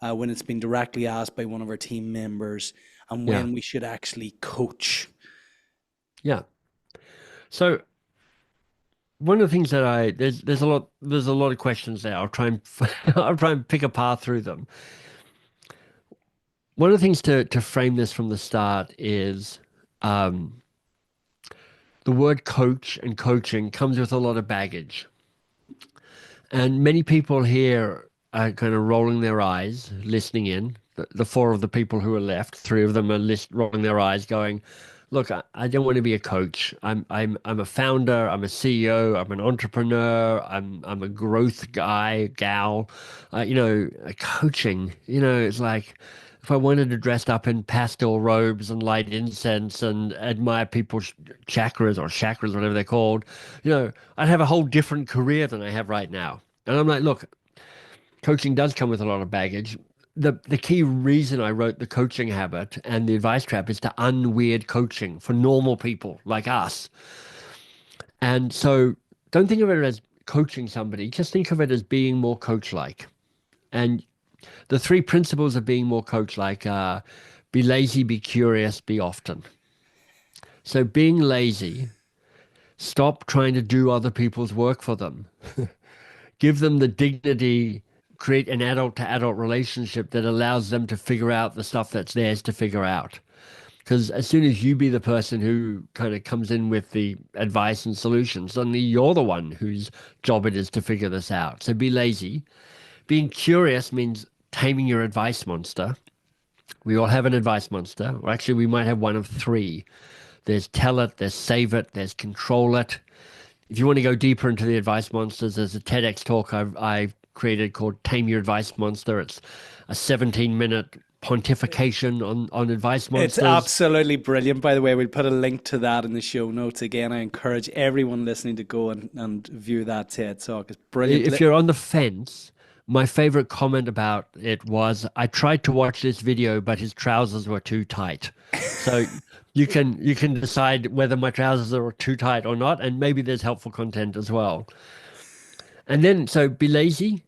when it's been directly asked by one of our team members and Yeah. when we should actually coach? Yeah. So one of the things that there's a lot of questions there. I'll try and I'll try and pick a path through them. One of the things to frame this from the start is um, the word coach and coaching comes with a lot of baggage. And many people here are kind of rolling their eyes, listening in. The four of the people who are left, three of them are rolling their eyes, going, "Look, I don't want to be a coach. I'm a founder. I'm a CEO. I'm an entrepreneur. I'm a growth guy, gal. Coaching. It's like." if I wanted to dress up in pastel robes and light incense and admire people's chakras, whatever they're called, I'd have a whole different career than I have right now. And I'm like, look, coaching does come with a lot of baggage. The key reason I wrote The Coaching Habit and The Advice Trap is to unweird coaching for normal people like us. And so don't think of it as coaching somebody, just think of it as being more coach-like. And the three principles of being more coach-like are be lazy, be curious, be often. So being lazy, stop trying to do other people's work for them. Give them the dignity, create an adult to adult relationship that allows them to figure out the stuff that's theirs to figure out. Because as soon as you be the person who kind of comes in with the advice and solutions, suddenly you're the one whose job it is to figure this out. So be lazy. Being curious means taming your advice monster. We all have an advice monster, or actually we might have one of three. There's tell it, there's save it, there's control it. If you want to go deeper into the advice monsters, there's a TEDx talk I've created called Tame Your Advice Monster. It's a 17-minute pontification on advice monsters. It's absolutely brilliant. By the way, we'll put a link to that in the show notes. Again, I encourage everyone listening to go and view that TED talk. It's brilliant. If you're on the fence, my favorite comment about it was, I tried to watch this video, but his trousers were too tight. So you can decide whether my trousers are too tight or not, and maybe there's helpful content as well. And then, so be lazy,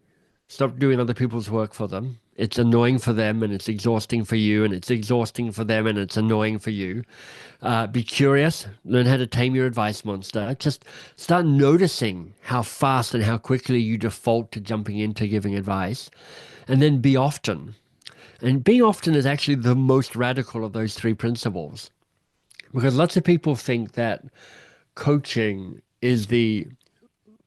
stop doing other people's work for them. It's annoying for them and it's exhausting for you, and it's exhausting for them and it's annoying for you. Be curious, learn how to tame your advice monster. Just start noticing how fast and how quickly you default to jumping into giving advice. And then be often. And being often is actually the most radical of those three principles. Because lots of people think that coaching is the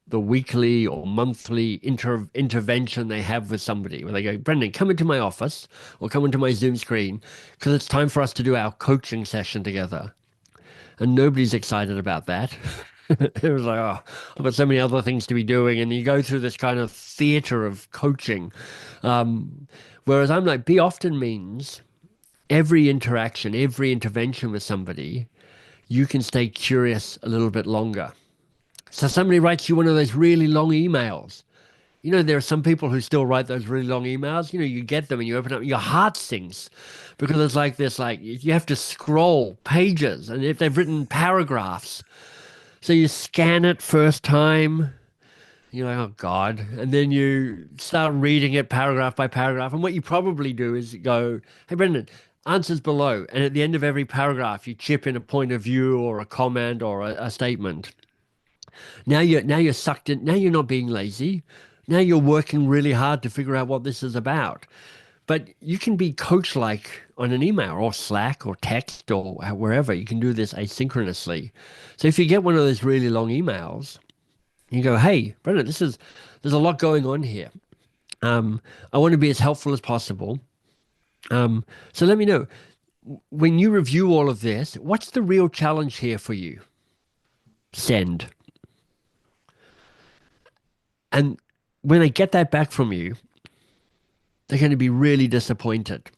weekly or monthly intervention they have with somebody, where they go, Brendan, come into my office or come into my Zoom screen because it's time for us to do our coaching session together. And nobody's excited about that. It was like, oh, I've got so many other things to be doing. And you go through this kind of theater of coaching. Whereas I'm like, be often means every interaction, every intervention with somebody, you can stay curious a little bit longer. So somebody writes you one of those really long emails. There are some people who still write those really long emails. You get them and you open up, your heart sinks because it's like this, like you have to scroll pages, and if they've written paragraphs. So you scan it first time, you're like, oh God. And then you start reading it paragraph by paragraph. And what you probably do is go, hey, Brendan, answers below. And at the end of every paragraph, you chip in a point of view or a comment or a statement. Now you're sucked in. Now you're not being lazy. Now you're working really hard to figure out what this is about. But you can be coach-like on an email or Slack or text or wherever. You can do this asynchronously. So if you get one of those really long emails, you go, hey, Brendan, there's a lot going on here. I want to be as helpful as possible. So let me know, when you review all of this, what's the real challenge here for you? Send. And when they get that back from you, they're going to be really disappointed,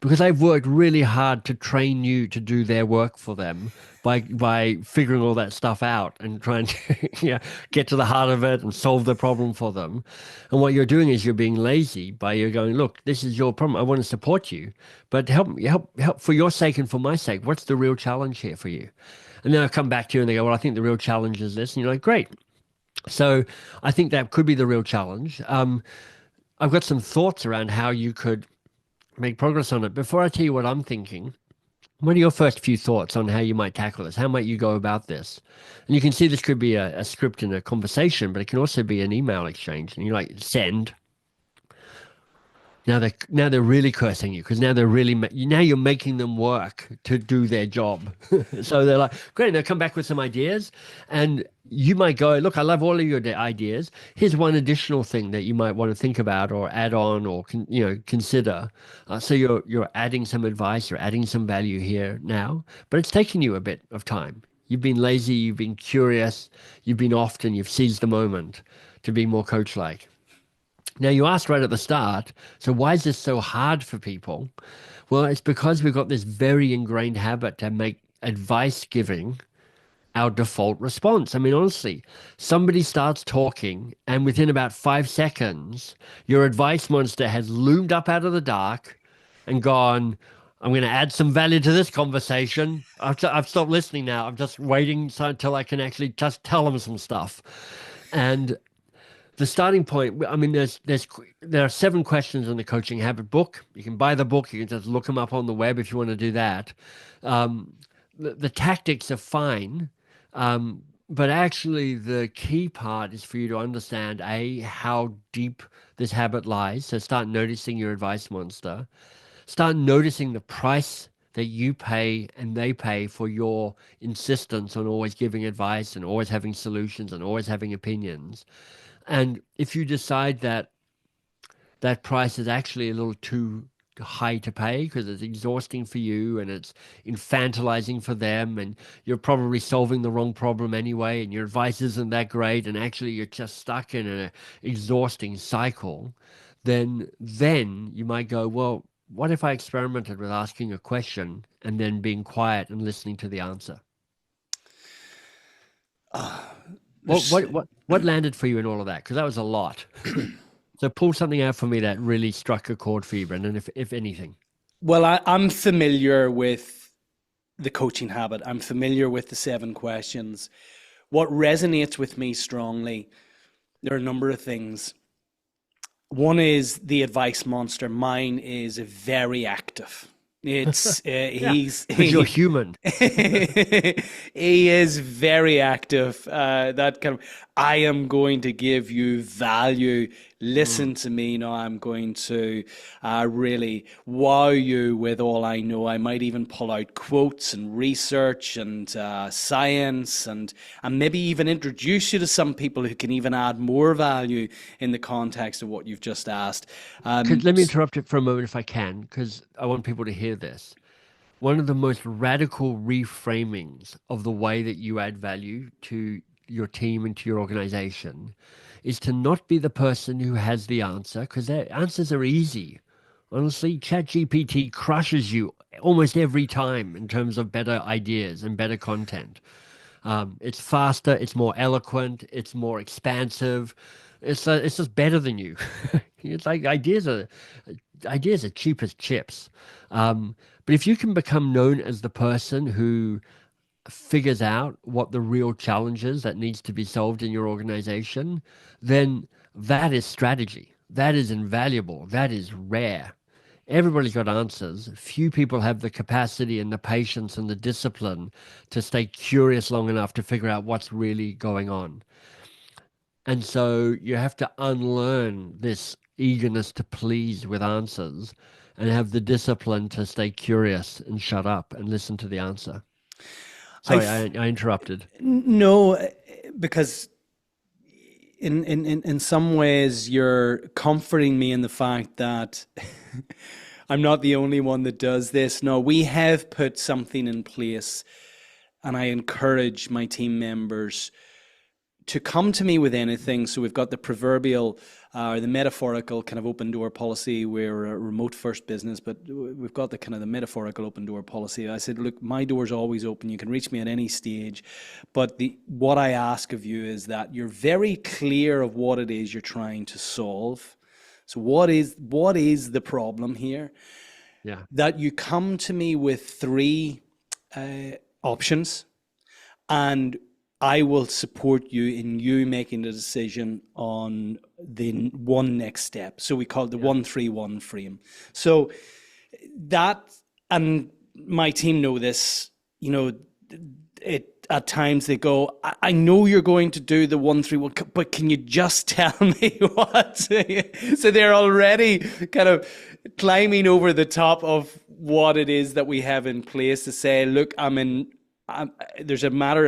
because I've worked really hard to train you to do their work for them by figuring all that stuff out and trying to get to the heart of it and solve the problem for them. And what you're doing is you're being lazy by you're going, look, this is your problem. I want to support you, but help for your sake and for my sake. What's the real challenge here for you? And then I come back to you and they go, well, I think the real challenge is this. And you're like, great. So I think that could be the real challenge. I've got some thoughts around how you could make progress on it. Before I tell you what I'm thinking, what are your first few thoughts on how you might tackle this? How might you go about this? And you can see this could be a script in a conversation, but it can also be an email exchange. And you're like, send. Now they're really cursing you, because now you're making them work to do their job. So they're like, great, they'll come back with some ideas, and you might go, look, I love all of your ideas. Here's one additional thing that you might want to think about or add on or consider. So you're adding some advice, you're adding some value here now, but it's taking you a bit of time. You've been lazy, you've been curious, you've been often, you've seized the moment to be more coach-like. Now, you asked right at the start, so why is this so hard for people? Well, it's because we've got this very ingrained habit to make advice giving our default response. I mean, honestly, somebody starts talking, and within about 5 seconds, your advice monster has loomed up out of the dark and gone, I'm going to add some value to this conversation. I've stopped listening now. I'm just waiting until I can actually just tell them some stuff. And the starting point, I mean, there are 7 questions in the Coaching Habit book. You can buy the book. You can just look them up on the web if you want to do that. The tactics are fine, but actually the key part is for you to understand, A, how deep this habit lies. So start noticing your advice monster. Start noticing the price that you pay and they pay for your insistence on always giving advice and always having solutions and always having opinions. And if you decide that that price is actually a little too high to pay because it's exhausting for you and it's infantilizing for them, and you're probably solving the wrong problem anyway, and your advice isn't that great, and actually you're just stuck in an exhausting cycle, then you might go, well, what if I experimented with asking a question and then being quiet and listening to the answer? What landed for you in all of that? Because that was a lot. So pull something out for me that really struck a chord for you, Brendan, if anything. Well, I'm familiar with the coaching habit. I'm familiar with the 7 questions. What resonates with me strongly, there are a number of things. One is the advice monster. Mine is very active. It's you're human. He is very active. That kind of, I am going to give you value. Listen to me now. I'm going to really wow you with all I know. I might even pull out quotes and research and science and maybe even introduce you to some people who can even add more value in the context of what you've just asked. Let me interrupt you for a moment if I can, because I want people to hear this. One of the most radical reframings of the way that you add value to your team and to your organization is to not be the person who has the answer, because their answers are easy. Honestly, ChatGPT crushes you almost every time in terms of better ideas and better content. It's faster, it's more eloquent, it's more expansive. It's just better than you. It's like ideas are cheap as chips. But if you can become known as the person who figures out what the real challenge is that needs to be solved in your organization, then that is strategy. That is invaluable. That is rare. Everybody's got answers. Few people have the capacity and the patience and the discipline to stay curious long enough to figure out what's really going on. And so you have to unlearn this eagerness to please with answers and have the discipline to stay curious and shut up and listen to the answer. Sorry, I interrupted. No, because in some ways you're comforting me in the fact that I'm not the only one that does this. No, we have put something in place, and I encourage my team members to come to me with anything. So we've got the proverbial, the metaphorical kind of open door policy. We're a remote first business, but we've got the kind of the metaphorical open door policy. I said, look, my door's always open. You can reach me at any stage. But what I ask of you is that you're very clear of what it is you're trying to solve. So what is the problem here? Yeah. That you come to me with 3 options, and I will support you in you making the decision on the one next step. So we call it the 1-3-1 frame. So that, and my team know this, at times they go, I know you're going to do the 1-3-1, but can you just tell me what? So they're already kind of climbing over the top of what it is that we have in place to say, look, there's a matter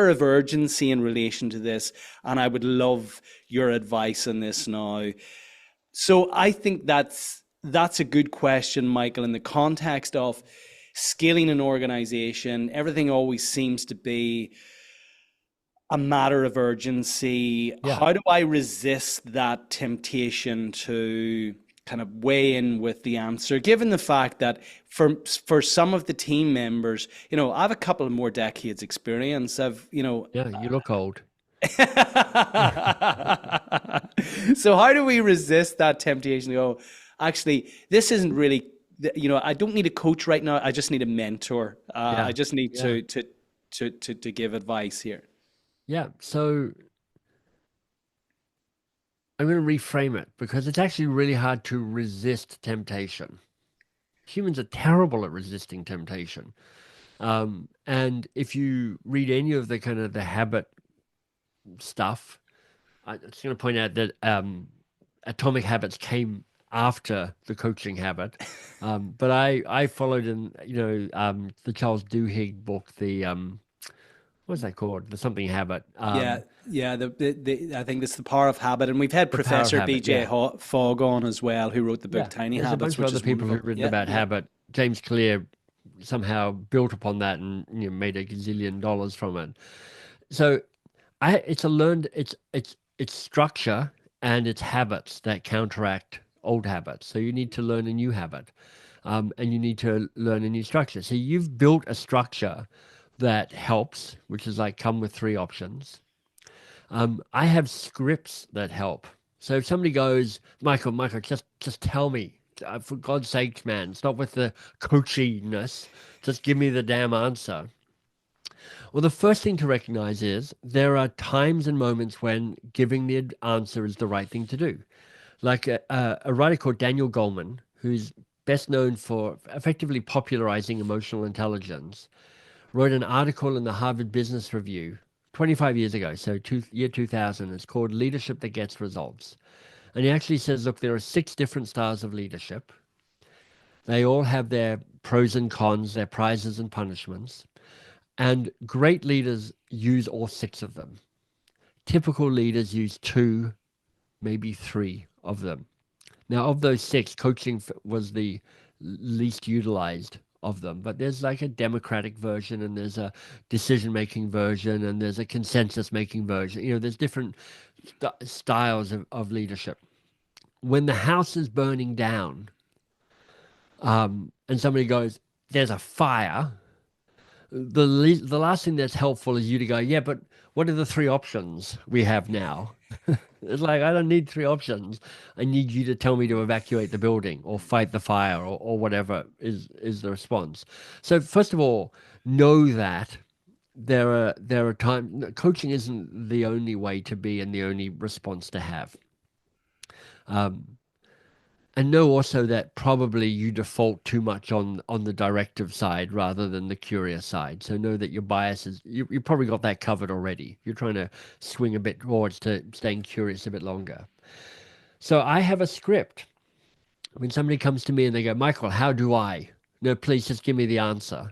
of urgency in relation to this, and I would love your advice on this now. So I think that's a good question, Michael, in the context of scaling an organization. Everything always seems to be, a matter of urgency. Yeah. How do I resist that temptation to kind of weigh in with the answer, given the fact that for some of the team members, I have a couple of more decades experience. Yeah, you look old. So how do we resist that temptation to go, actually, this isn't really, I don't need a coach right now. I just need a mentor. I Yeah. just need Yeah. to give advice here. Yeah. So I'm going to reframe it because it's actually really hard to resist temptation. Humans are terrible at resisting temptation. And if you read any of the kind of the habit stuff, I'm just going to point out that Atomic Habits came after the coaching habit. But I followed in, the Charles Duhigg book, the what's that called? The something habit. Yeah, yeah. I think it's the power of habit, and we've had The Power of Professor Habit. B.J. Yeah. Fogg on as well, who wrote the book Yeah. Tiny There's a Habits, bunch of which other is people who've wonderful. written Yeah, about yeah. habit. James Clear somehow built upon that and made a gazillion dollars from it. So it's structure and it's habits that counteract old habits. So you need to learn a new habit, and you need to learn a new structure. So you've built a structure that helps, which is like come with 3 options. I have scripts that help. So if somebody goes, Michael, just tell me, for God's sake, man, stop with the coachiness. Just give me the damn answer. Well, the first thing to recognize is there are times and moments when giving the answer is the right thing to do. Like a writer called Daniel Goleman, who's best known for effectively popularizing emotional intelligence, wrote an article in the Harvard Business Review 25 years ago, so year 2000. It's called Leadership That Gets Results. And he actually says, look, there are 6 different styles of leadership. They all have their pros and cons, their prizes and punishments. And great leaders use all 6 of them. Typical leaders use 2, maybe 3 of them. Now, of those 6, coaching was the least utilized of them. But there's like a democratic version, and there's a decision-making version, and there's a consensus-making version. There's different styles of leadership. When the house is burning down, and somebody goes, "There's a fire," the last thing that's helpful is you to go, "Yeah, but what are the 3 options we have now?" It's like, I don't need 3 options. I need you to tell me to evacuate the building or fight the fire or whatever is the response. So first of all, know that there are times coaching isn't the only way to be and the only response to have. And know also that probably you default too much on the directive side rather than the curious side. So know that your bias is, you probably got that covered already. You're trying to swing a bit towards to staying curious a bit longer. So I have a script. When somebody comes to me and they go, Michael, how do I? No, please just give me the answer.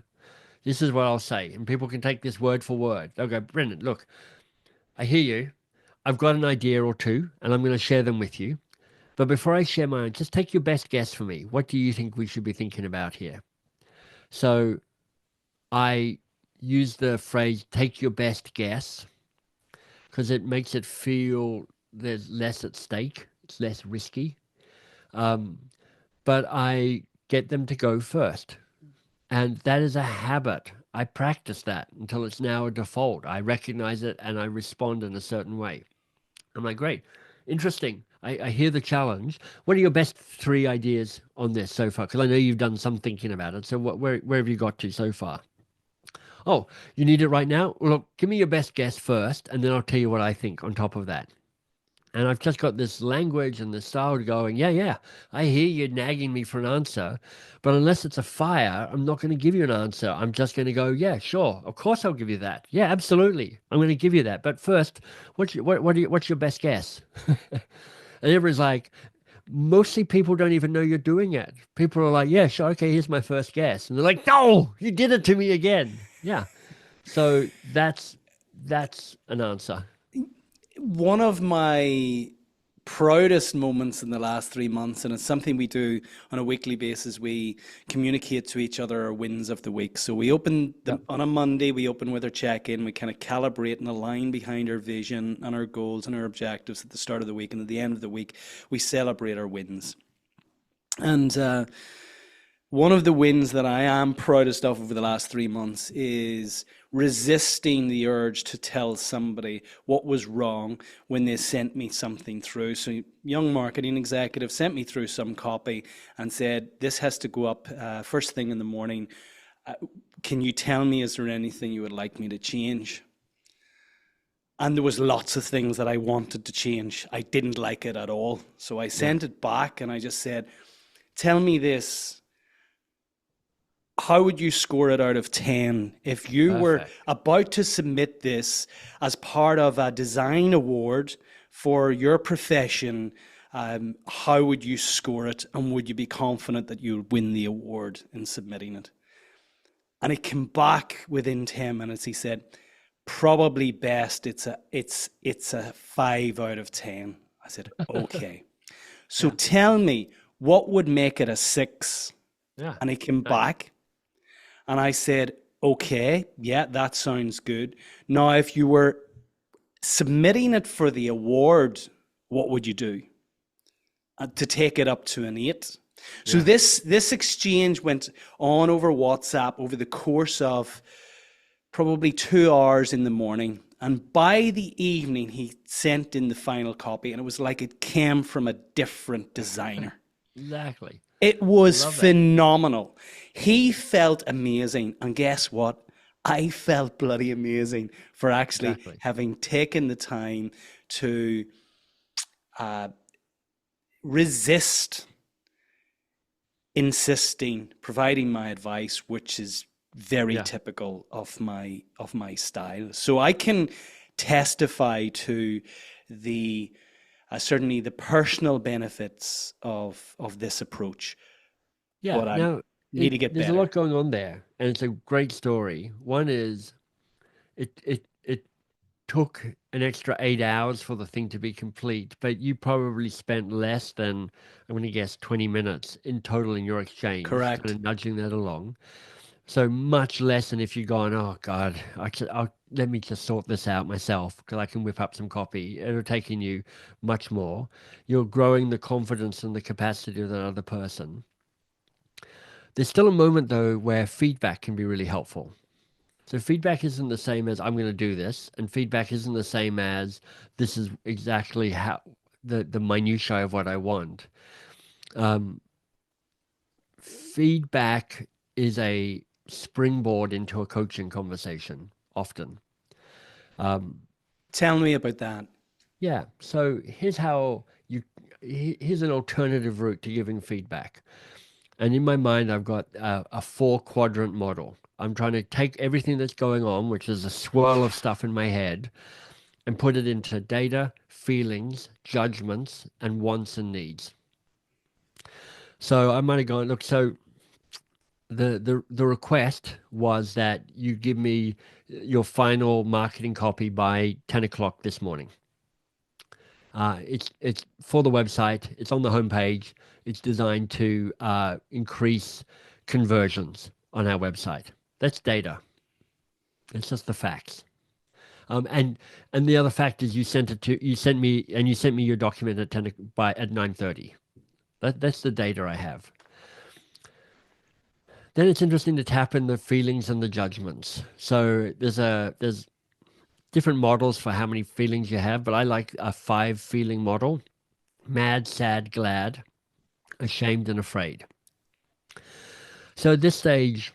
This is what I'll say. And people can take this word for word. They'll go, Brendan, look, I hear you. I've got an idea or 2, and I'm going to share them with you. But before I share mine, just take your best guess for me. What do you think we should be thinking about here? So I use the phrase, take your best guess, because it makes it feel there's less at stake. It's less risky. But I get them to go first. And that is a habit. I practice that until it's now a default. I recognize it and I respond in a certain way. I'm like, great, interesting. I hear the challenge. What are your best 3 ideas on this so far? Because I know you've done some thinking about it. So where have you got to so far? Oh, you need it right now? Well, look, give me your best guess first, and then I'll tell you what I think on top of that. And I've just got this language and the style going, yeah, I hear you nagging me for an answer, but unless it's a fire, I'm not going to give you an answer. I'm just going to go, yeah, sure, of course I'll give you that. Yeah, absolutely, I'm going to give you that. But first, what's your best guess? And everybody's like, mostly people don't even know you're doing it. People are like, yeah, sure, okay, here's my first guess. And they're like, no, you did it to me again. Yeah. So that's an answer. One of my proudest moments in the last 3 months, and it's something we do on a weekly basis. We communicate to each other our wins of the week. So we open Yep. on a Monday, we open with our check-in, we kind of calibrate and align behind our vision and our goals and our objectives at the start of the week, and at the end of the week, we celebrate our wins. And one of the wins that I am proudest of over the last 3 months is resisting the urge to tell somebody what was wrong when they sent me something through. So, young marketing executive sent me through some copy and said, "This has to go up first thing in the morning. Can you tell me, is there anything you would like me to change?" And there was lots of things that I wanted to change. I didn't like it at all. So I sent it back and I just said, "Tell me this. How would you score it out of 10 if you were Perfect. about to submit this as part of a design award for your profession? How would you score it, and would you be confident that you would win the award in submitting it?" And he came back within 10 minutes. He said, "Probably best. It's a 5 out of 10." I said, "Okay. So Yeah. tell me, what would make it a 6?" Yeah. And he came Nice. back and I said, "Okay, yeah, that sounds good. Now, if you were submitting it for the award, what would you do to take it up to an 8?" So Yeah. this exchange went on over WhatsApp over the course of probably 2 hours in the morning. And by the evening, he sent in the final copy, and it was like it came from a different designer. Exactly. It was Love that. phenomenal. He felt amazing. And guess what? I felt bloody amazing for actually Exactly. having taken the time to uh, resist insisting, providing my advice, which is very Yeah. typical of my style. So I can testify to the certainly the personal benefits of this approach, Yeah. but I Now, need to get there's a better. lot going on there, and it's a great story. One is it took an extra 8 hours for the thing to be complete, but you probably spent less than, I'm going to guess, 20 minutes in total in your exchange, kind Correct. of nudging that along. So much less than if you're going, oh God, let me just sort this out myself because I can whip up some copy. It'll taking you much more. You're growing the confidence and the capacity of that other person. There's still a moment though where feedback can be really helpful. So feedback isn't the same as I'm going to do this, and feedback isn't the same as this is exactly how the minutiae of what I want. Um, Feedback is a springboard into a coaching conversation often. Um, Tell me about that. yeah. So here's an alternative route to giving feedback. And in my mind, I've got a 4-quadrant model. I'm trying to take everything that's going on, which is a swirl of stuff in my head, and put it into data, feelings, judgments, and wants and needs. So I might have gone, look, so the request was that you give me your final marketing copy by 10 o'clock this morning. It's for the website. It's on the homepage. It's designed to increase conversions on our website. That's data. It's just the facts. And the other fact is you sent me your document at 9:30. That's the data I have. Then it's interesting to tap in the feelings and the judgments. So there's different models for how many feelings you have, but I like a 5 feeling model: mad, sad, glad, ashamed, and afraid. So at this stage,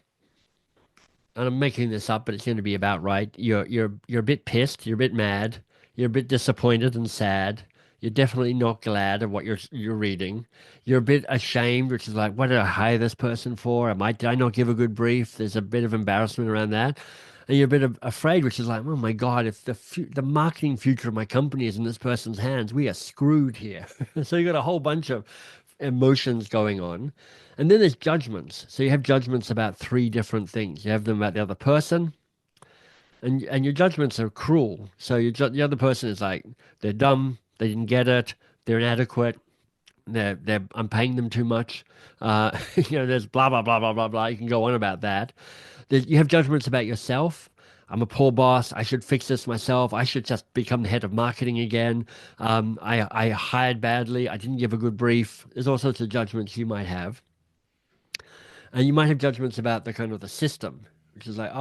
and I'm making this up, but it's going to be about right. You're a bit pissed, you're a bit mad, you're a bit disappointed and sad. You're definitely not glad of what you're reading. You're a bit ashamed, which is like, what did I hire this person for? Did I not give a good brief? There's a bit of embarrassment around that. And you're a bit afraid, which is like, oh my God, if the marketing future of my company is in this person's hands, we are screwed here. So you got a whole bunch of emotions going on. And then there's judgments. So you have judgments about 3 different things. You have them about the other person, and your judgments are cruel. So the other person is like, they're dumb, they didn't get it, they're inadequate, I'm paying them too much. There's blah, blah, blah, blah, blah, blah. You can go on about that. You have judgments about yourself. I'm a poor boss. I should fix this myself. I should just become the head of marketing again. I hired badly. I didn't give a good brief. There's all sorts of judgments you might have. And you might have judgments about the kind of the system, which is like,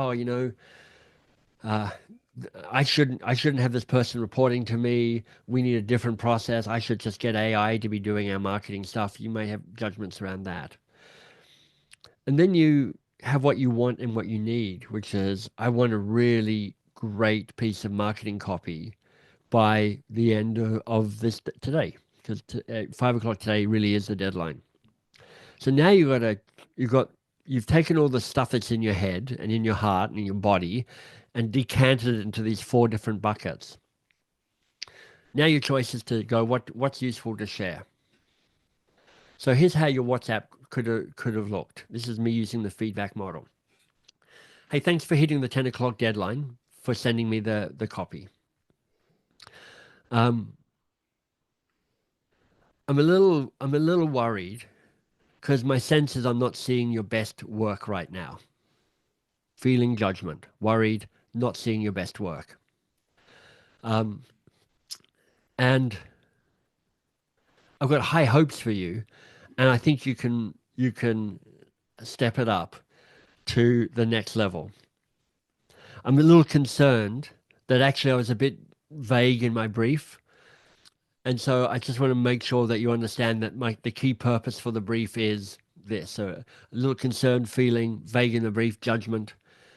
I shouldn't have this person reporting to me. We need a different process. I should just get AI to be doing our marketing stuff. You may have judgments around that. And then you have what you want and what you need, which is, I want a really great piece of marketing copy by the end of this today, because 5 o'clock today really is the deadline. So now you've taken all the stuff that's in your head and in your heart and in your body and decanted it into these 4 different buckets. Now your choice is to go, what's useful to share? So here's how your WhatsApp could have looked. This is me using the feedback model. Hey, thanks for hitting the 10 o'clock deadline, for sending me the copy. I'm a little worried because my sense is I'm not seeing your best work right now. Feeling judgment, worried, not seeing your best work. And I've got high hopes for you, and I think you can step it up to the next level. I'm a little concerned that actually I was a bit vague in my brief. And so I just want to make sure that you understand that the key purpose for the brief is this. So a little concerned, feeling, vague in the brief, judgment.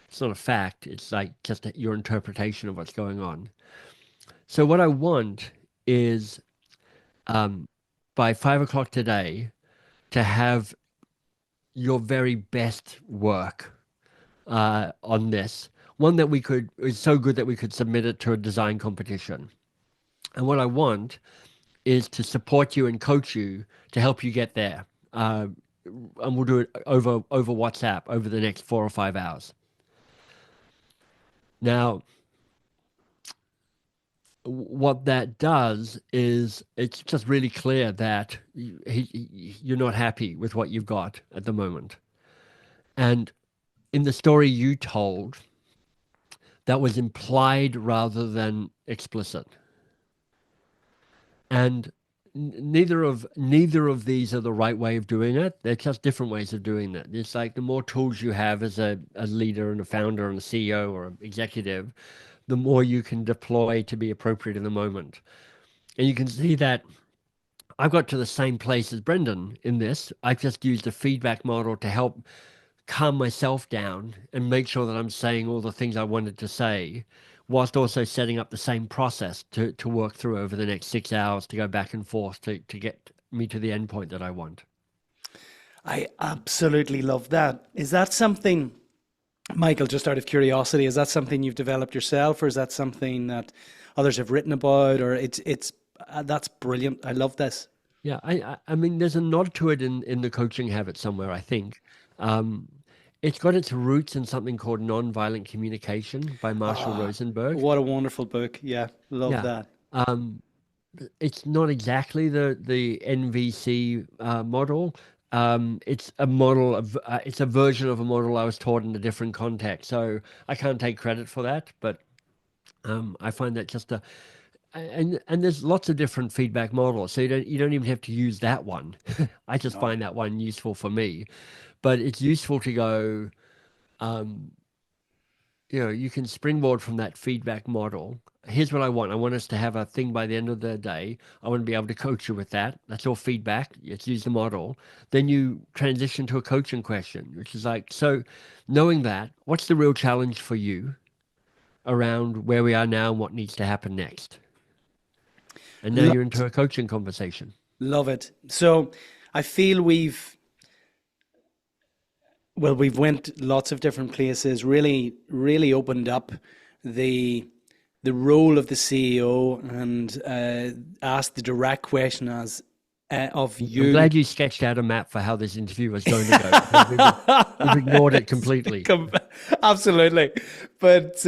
It's not a fact. It's like just your interpretation of what's going on. So what I want is by 5 o'clock today to have your very best work on this. One that is so good that we could submit it to a design competition. And what I want is to support you and coach you to help you get there. And we'll do it over WhatsApp over the next 4 or 5 hours. Now, what that does is it's just really clear that you're not happy with what you've got at the moment. And in the story you told, that was implied rather than explicit. And neither of these are the right way of doing it. They're just different ways of doing it. It's like the more tools you have as a leader and a founder and a CEO or an executive, the more you can deploy to be appropriate in the moment. And you can see that I've got to the same place as Brendan in this. I've just used a feedback model to help calm myself down and make sure that I'm saying all the things I wanted to say, whilst also setting up the same process to work through over the next 6 hours to go back and forth to get me to the end point that I want. I absolutely love that. Is that something, Michael, just out of curiosity, is that something you've developed yourself, or is that something that others have written about, or it's that's brilliant. I love this. Yeah, I mean, there's a nod to it in the Coaching Habit somewhere, I think. It's got its roots in something called Nonviolent Communication by Marshall Rosenberg. What a wonderful book. Yeah, love that. It's not exactly the NVC model. It's a model of it's a version of a model I was taught in a different context. So I can't take credit for that, but I find that just and there's lots of different feedback models. So you don't even have to use that one. I just find that one useful for me. But it's useful to go, you can springboard from that feedback model. Here's what I want. I want us to have a thing by the end of the day. I want to be able to coach you with that. That's all feedback. Let's use the model. Then you transition to a coaching question, which is like, so knowing that, what's the real challenge for you around where we are now and what needs to happen next? And now you're into a coaching conversation. Love it. So I feel we've went lots of different places, really, really opened up the role of the CEO and asked the direct question of you. I'm glad you sketched out a map for how this interview was going to go. We've ignored it completely. Absolutely. But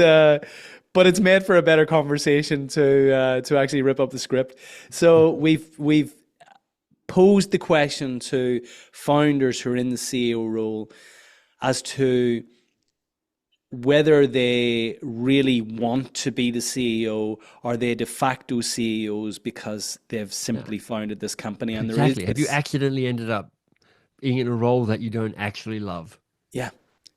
but it's made for a better conversation to actually rip up the script. So we've posed the question to founders who are in the CEO role as to whether they really want to be the CEO or they de facto CEOs because they've simply founded this company. And there is Exactly. Have you accidentally ended up being in a role that you don't actually love? yeah.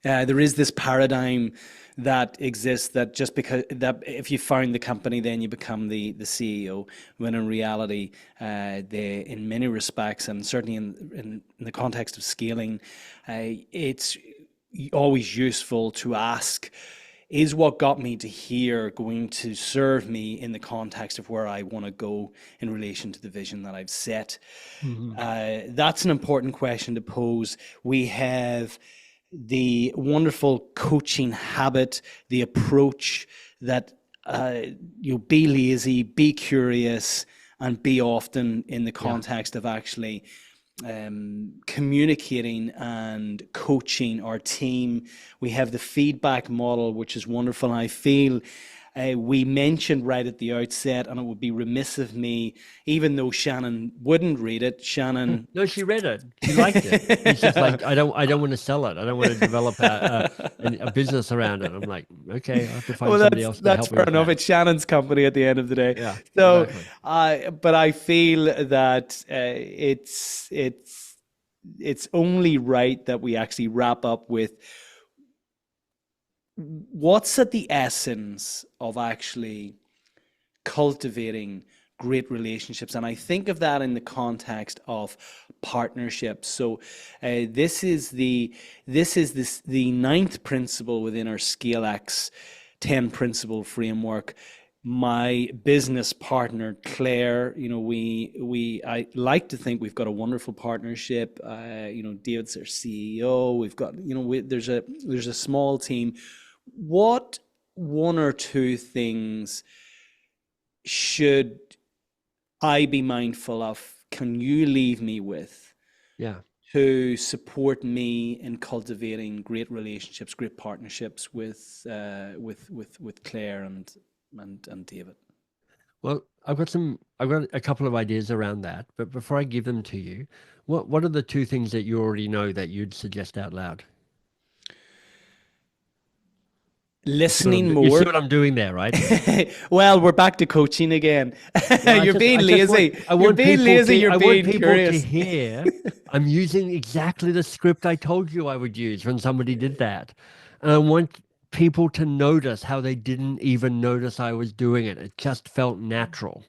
There is this paradigm that exists that just because that if you found the company, then you become the CEO. When in reality, they, in many respects, and certainly in the context of scaling, it's always useful to ask, is what got me to here going to serve me in the context of where I want to go in relation to the vision that I've set? That's an important question to pose. We have the wonderful coaching habit, the approach that be lazy, be curious, and be often in the context of actually communicating and coaching our team. We have the feedback model, which is wonderful. I feel we mentioned right at the outset, and it would be remiss of me, even though Shannon wouldn't read it. Shannon, No, she read it. She liked it. It's just like, I don't want to sell it. I don't want to develop a business around it. I'm like, okay, I have to find somebody else to that's help me fair with enough. that. It's Shannon's company at the end of the day. Yeah, So, exactly. but I feel that it's only right that we actually wrap up with what's at the essence of actually cultivating great relationships. And I think of that in the context of partnerships. So this is the ninth principle within our ScaleX 10 principle framework. My business partner Claire, I like to think we've got a wonderful partnership. David's our CEO. We've got there's a small team. What one or two things should I be mindful of? Can you leave me with to support me in cultivating great relationships, great partnerships with Claire and David? Well, I've got a couple of ideas around that, but before I give them to you, what are the two things that you already know that you'd suggest out loud? Listening You see more. what I'm doing there, right? Well, we're back to coaching again. Well, You're being lazy. I You're want being people lazy. to, You're I want being people to curious. hear I'm using exactly the script I told you I would use when somebody did that. And I want people to notice how they didn't even notice I was doing it. It just felt natural.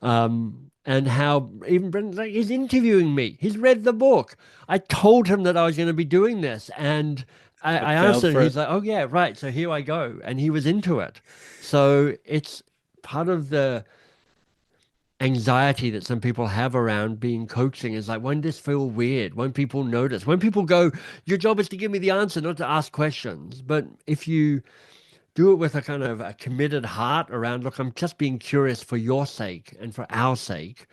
And how even Brendan, like, he's interviewing me. He's read the book. I told him that I was going to be doing this, and But I fell answered. for He's it. like, "Oh yeah, right. So here I go," and he was into it. So it's part of the anxiety that some people have around being coaching is like, won't this feel weird? Won't people notice? When people go, your job is to give me the answer, not to ask questions. But if you do it with a kind of a committed heart around, look, I'm just being curious for your sake and for our sake,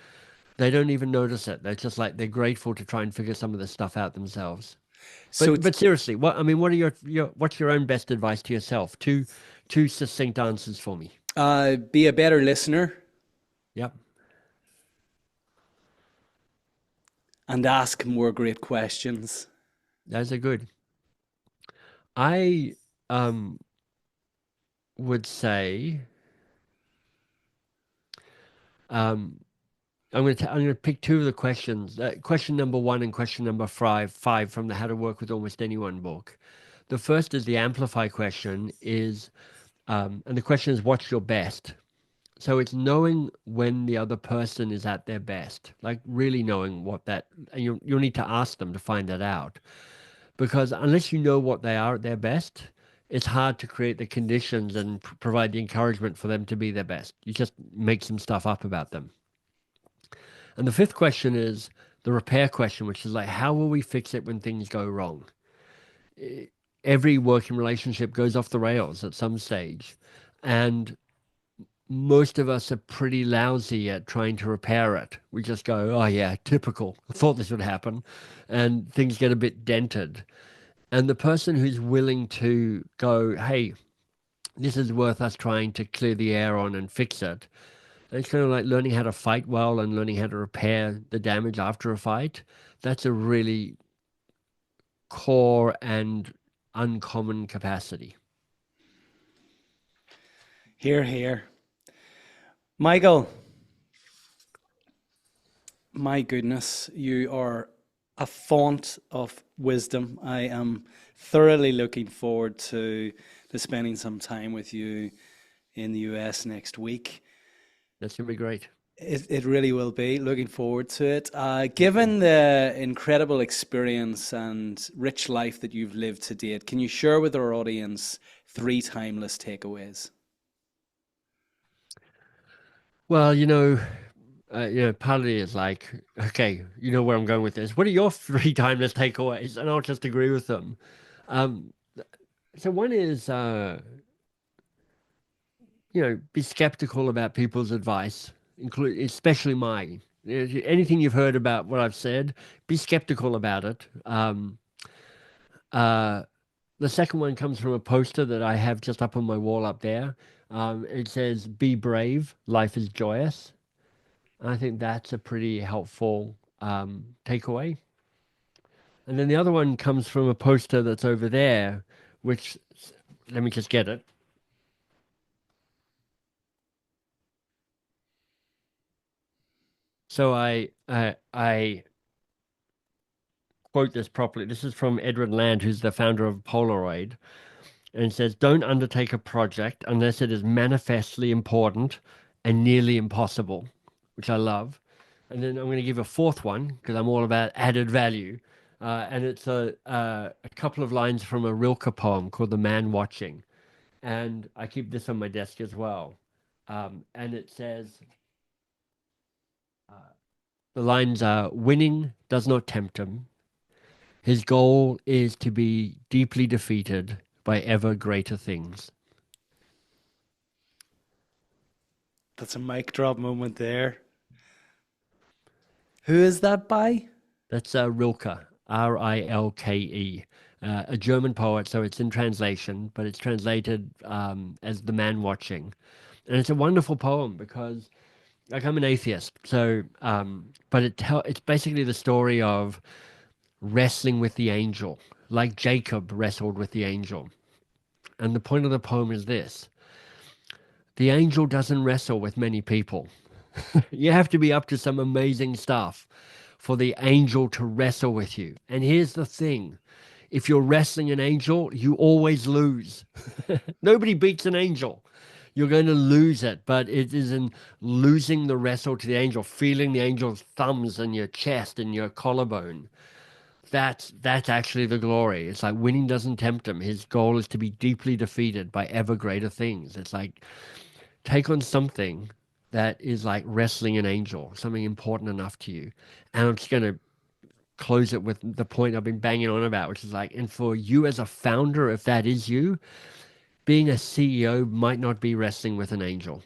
they don't even notice it. They're just like, they're grateful to try and figure some of this stuff out themselves. So But seriously, what are what's your own best advice to yourself? Two succinct answers for me. be a better listener Yep. and ask more great questions. Those are good. I would say um, I'm going to pick two of the questions. Question number one and question number five from the How to Work with Almost Anyone book. The first is the amplify question and the question is, what's your best? So it's knowing when the other person is at their best, like really knowing and you'll need to ask them to find that out. Because unless you know what they are at their best, it's hard to create the conditions and provide the encouragement for them to be their best. You just make some stuff up about them. And the fifth question is the repair question, which is like, how will we fix it when things go wrong? Every working relationship goes off the rails at some stage. And most of us are pretty lousy at trying to repair it. We just go, oh, yeah, typical. I thought this would happen. And things get a bit dented. And the person who's willing to go, hey, this is worth us trying to clear the air on and fix it. And it's kind of like learning how to fight well and learning how to repair the damage after a fight. That's a really core and uncommon capacity. Hear, hear. Michael, my goodness, you are a font of wisdom. I am thoroughly looking forward to spending some time with you in the US next week. That's going to be great. It really will be. Looking forward to it. Given the incredible experience and rich life that you've lived to date, can you share with our audience 3 timeless takeaways? Well, part of it is like, okay, you know where I'm going with this. What are your 3 timeless takeaways? And I'll just agree with them. Um, so one is, be skeptical about people's advice, especially mine. Anything you've heard about what I've said, be skeptical about it. Uh, the second one comes from a poster that I have just up on my wall up there. It says, "Be brave, life is joyous." I think that's a pretty helpful takeaway. And then the other one comes from a poster that's over there, which, let me just get it. So I quote this properly. This is from Edward Land, who's the founder of Polaroid, and it says, "Don't undertake a project unless it is manifestly important and nearly impossible," which I love. And then I'm going to give a fourth one because I'm all about added value. And it's a couple of lines from a Rilke poem called "The Man Watching." And I keep this on my desk as well. And it says, the lines are, "Winning does not tempt him. His goal is to be deeply defeated by ever greater things." That's a mic drop moment there. Who is that by? That's Rilke, Rilke, a German poet. So it's in translation, but it's translated as "The Man Watching." And it's a wonderful poem because, like, I'm an atheist. So, but it's basically the story of wrestling with the angel, like Jacob wrestled with the angel. And the point of the poem is this: the angel doesn't wrestle with many people. You have to be up to some amazing stuff for the angel to wrestle with you. And here's the thing: if you're wrestling an angel, you always lose. Nobody beats an angel. You're going to lose it, but it is in losing the wrestle to the angel, feeling the angel's thumbs in your chest and your collarbone. That's actually the glory. It's like winning doesn't tempt him. His goal is to be deeply defeated by ever greater things. It's like take on something that is like wrestling an angel, something important enough to you. And I'm just going to close it with the point I've been banging on about, which is like, and for you as a founder, if that is you, being a CEO might not be wrestling with an angel.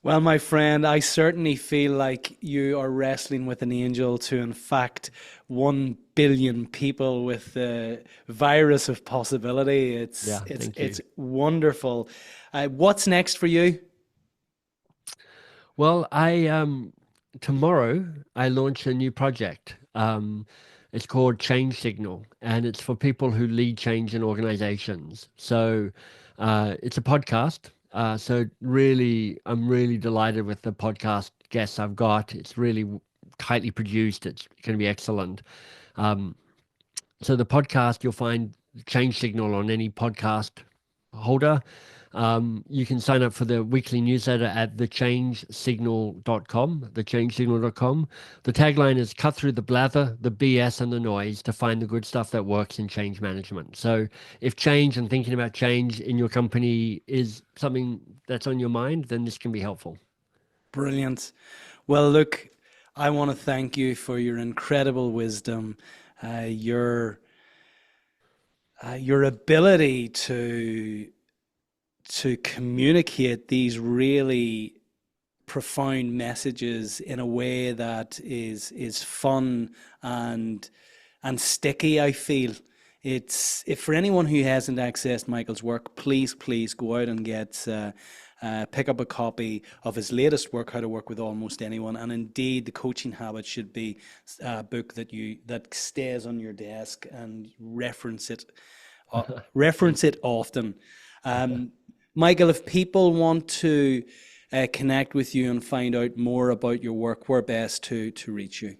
Well, my friend, I certainly feel like you are wrestling with an angel to, in fact, 1 billion people with the virus of possibility. Yeah, thank you. It's wonderful. What's next for you? Well, I tomorrow I launch a new project. It's called Change Signal, and it's for people who lead change in organizations. So it's a podcast. So really, I'm really delighted with the podcast guests I've got. It's really tightly produced. It's going to be excellent. Um, so the podcast, you'll find Change Signal on any podcast holder. You can sign up for the weekly newsletter at thechangesignal.com, thechangesignal.com. The tagline is "Cut through the blather, the BS, and the noise to find the good stuff that works in change management." So if change and thinking about change in your company is something that's on your mind, then this can be helpful. Brilliant. Well, look, I want to thank you for your incredible wisdom, your ability to communicate these really profound messages in a way that is fun and sticky. I feel it's if for anyone who hasn't accessed Michael's work, please go out and get pick up a copy of his latest work, How to Work with Almost Anyone. And indeed, The Coaching Habit should be a book that stays on your desk and reference it often. Michael, if people want to connect with you and find out more about your work, where best to reach you?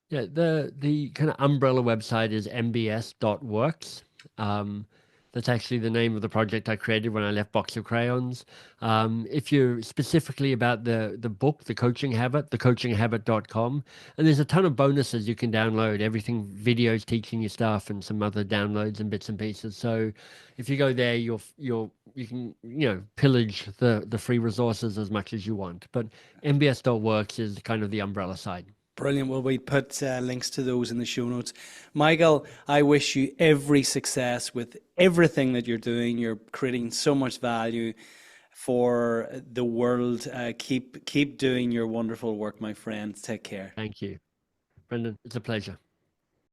Yeah, the kind of umbrella website is mbs.works. That's actually the name of the project I created when I left Box of Crayons. If you're specifically about the book, The Coaching Habit, thecoachinghabit.com. And there's a ton of bonuses you can download, everything, videos teaching you stuff and some other downloads and bits and pieces. So if you go there, you can, pillage the free resources as much as you want. But mbs.works is kind of the umbrella site. Brilliant. Well, we put links to those in the show notes. Michael, I wish you every success with everything that you're doing. You're creating so much value for the world. Keep doing your wonderful work, my friend. Take care. Thank you, Brendan. It's a pleasure.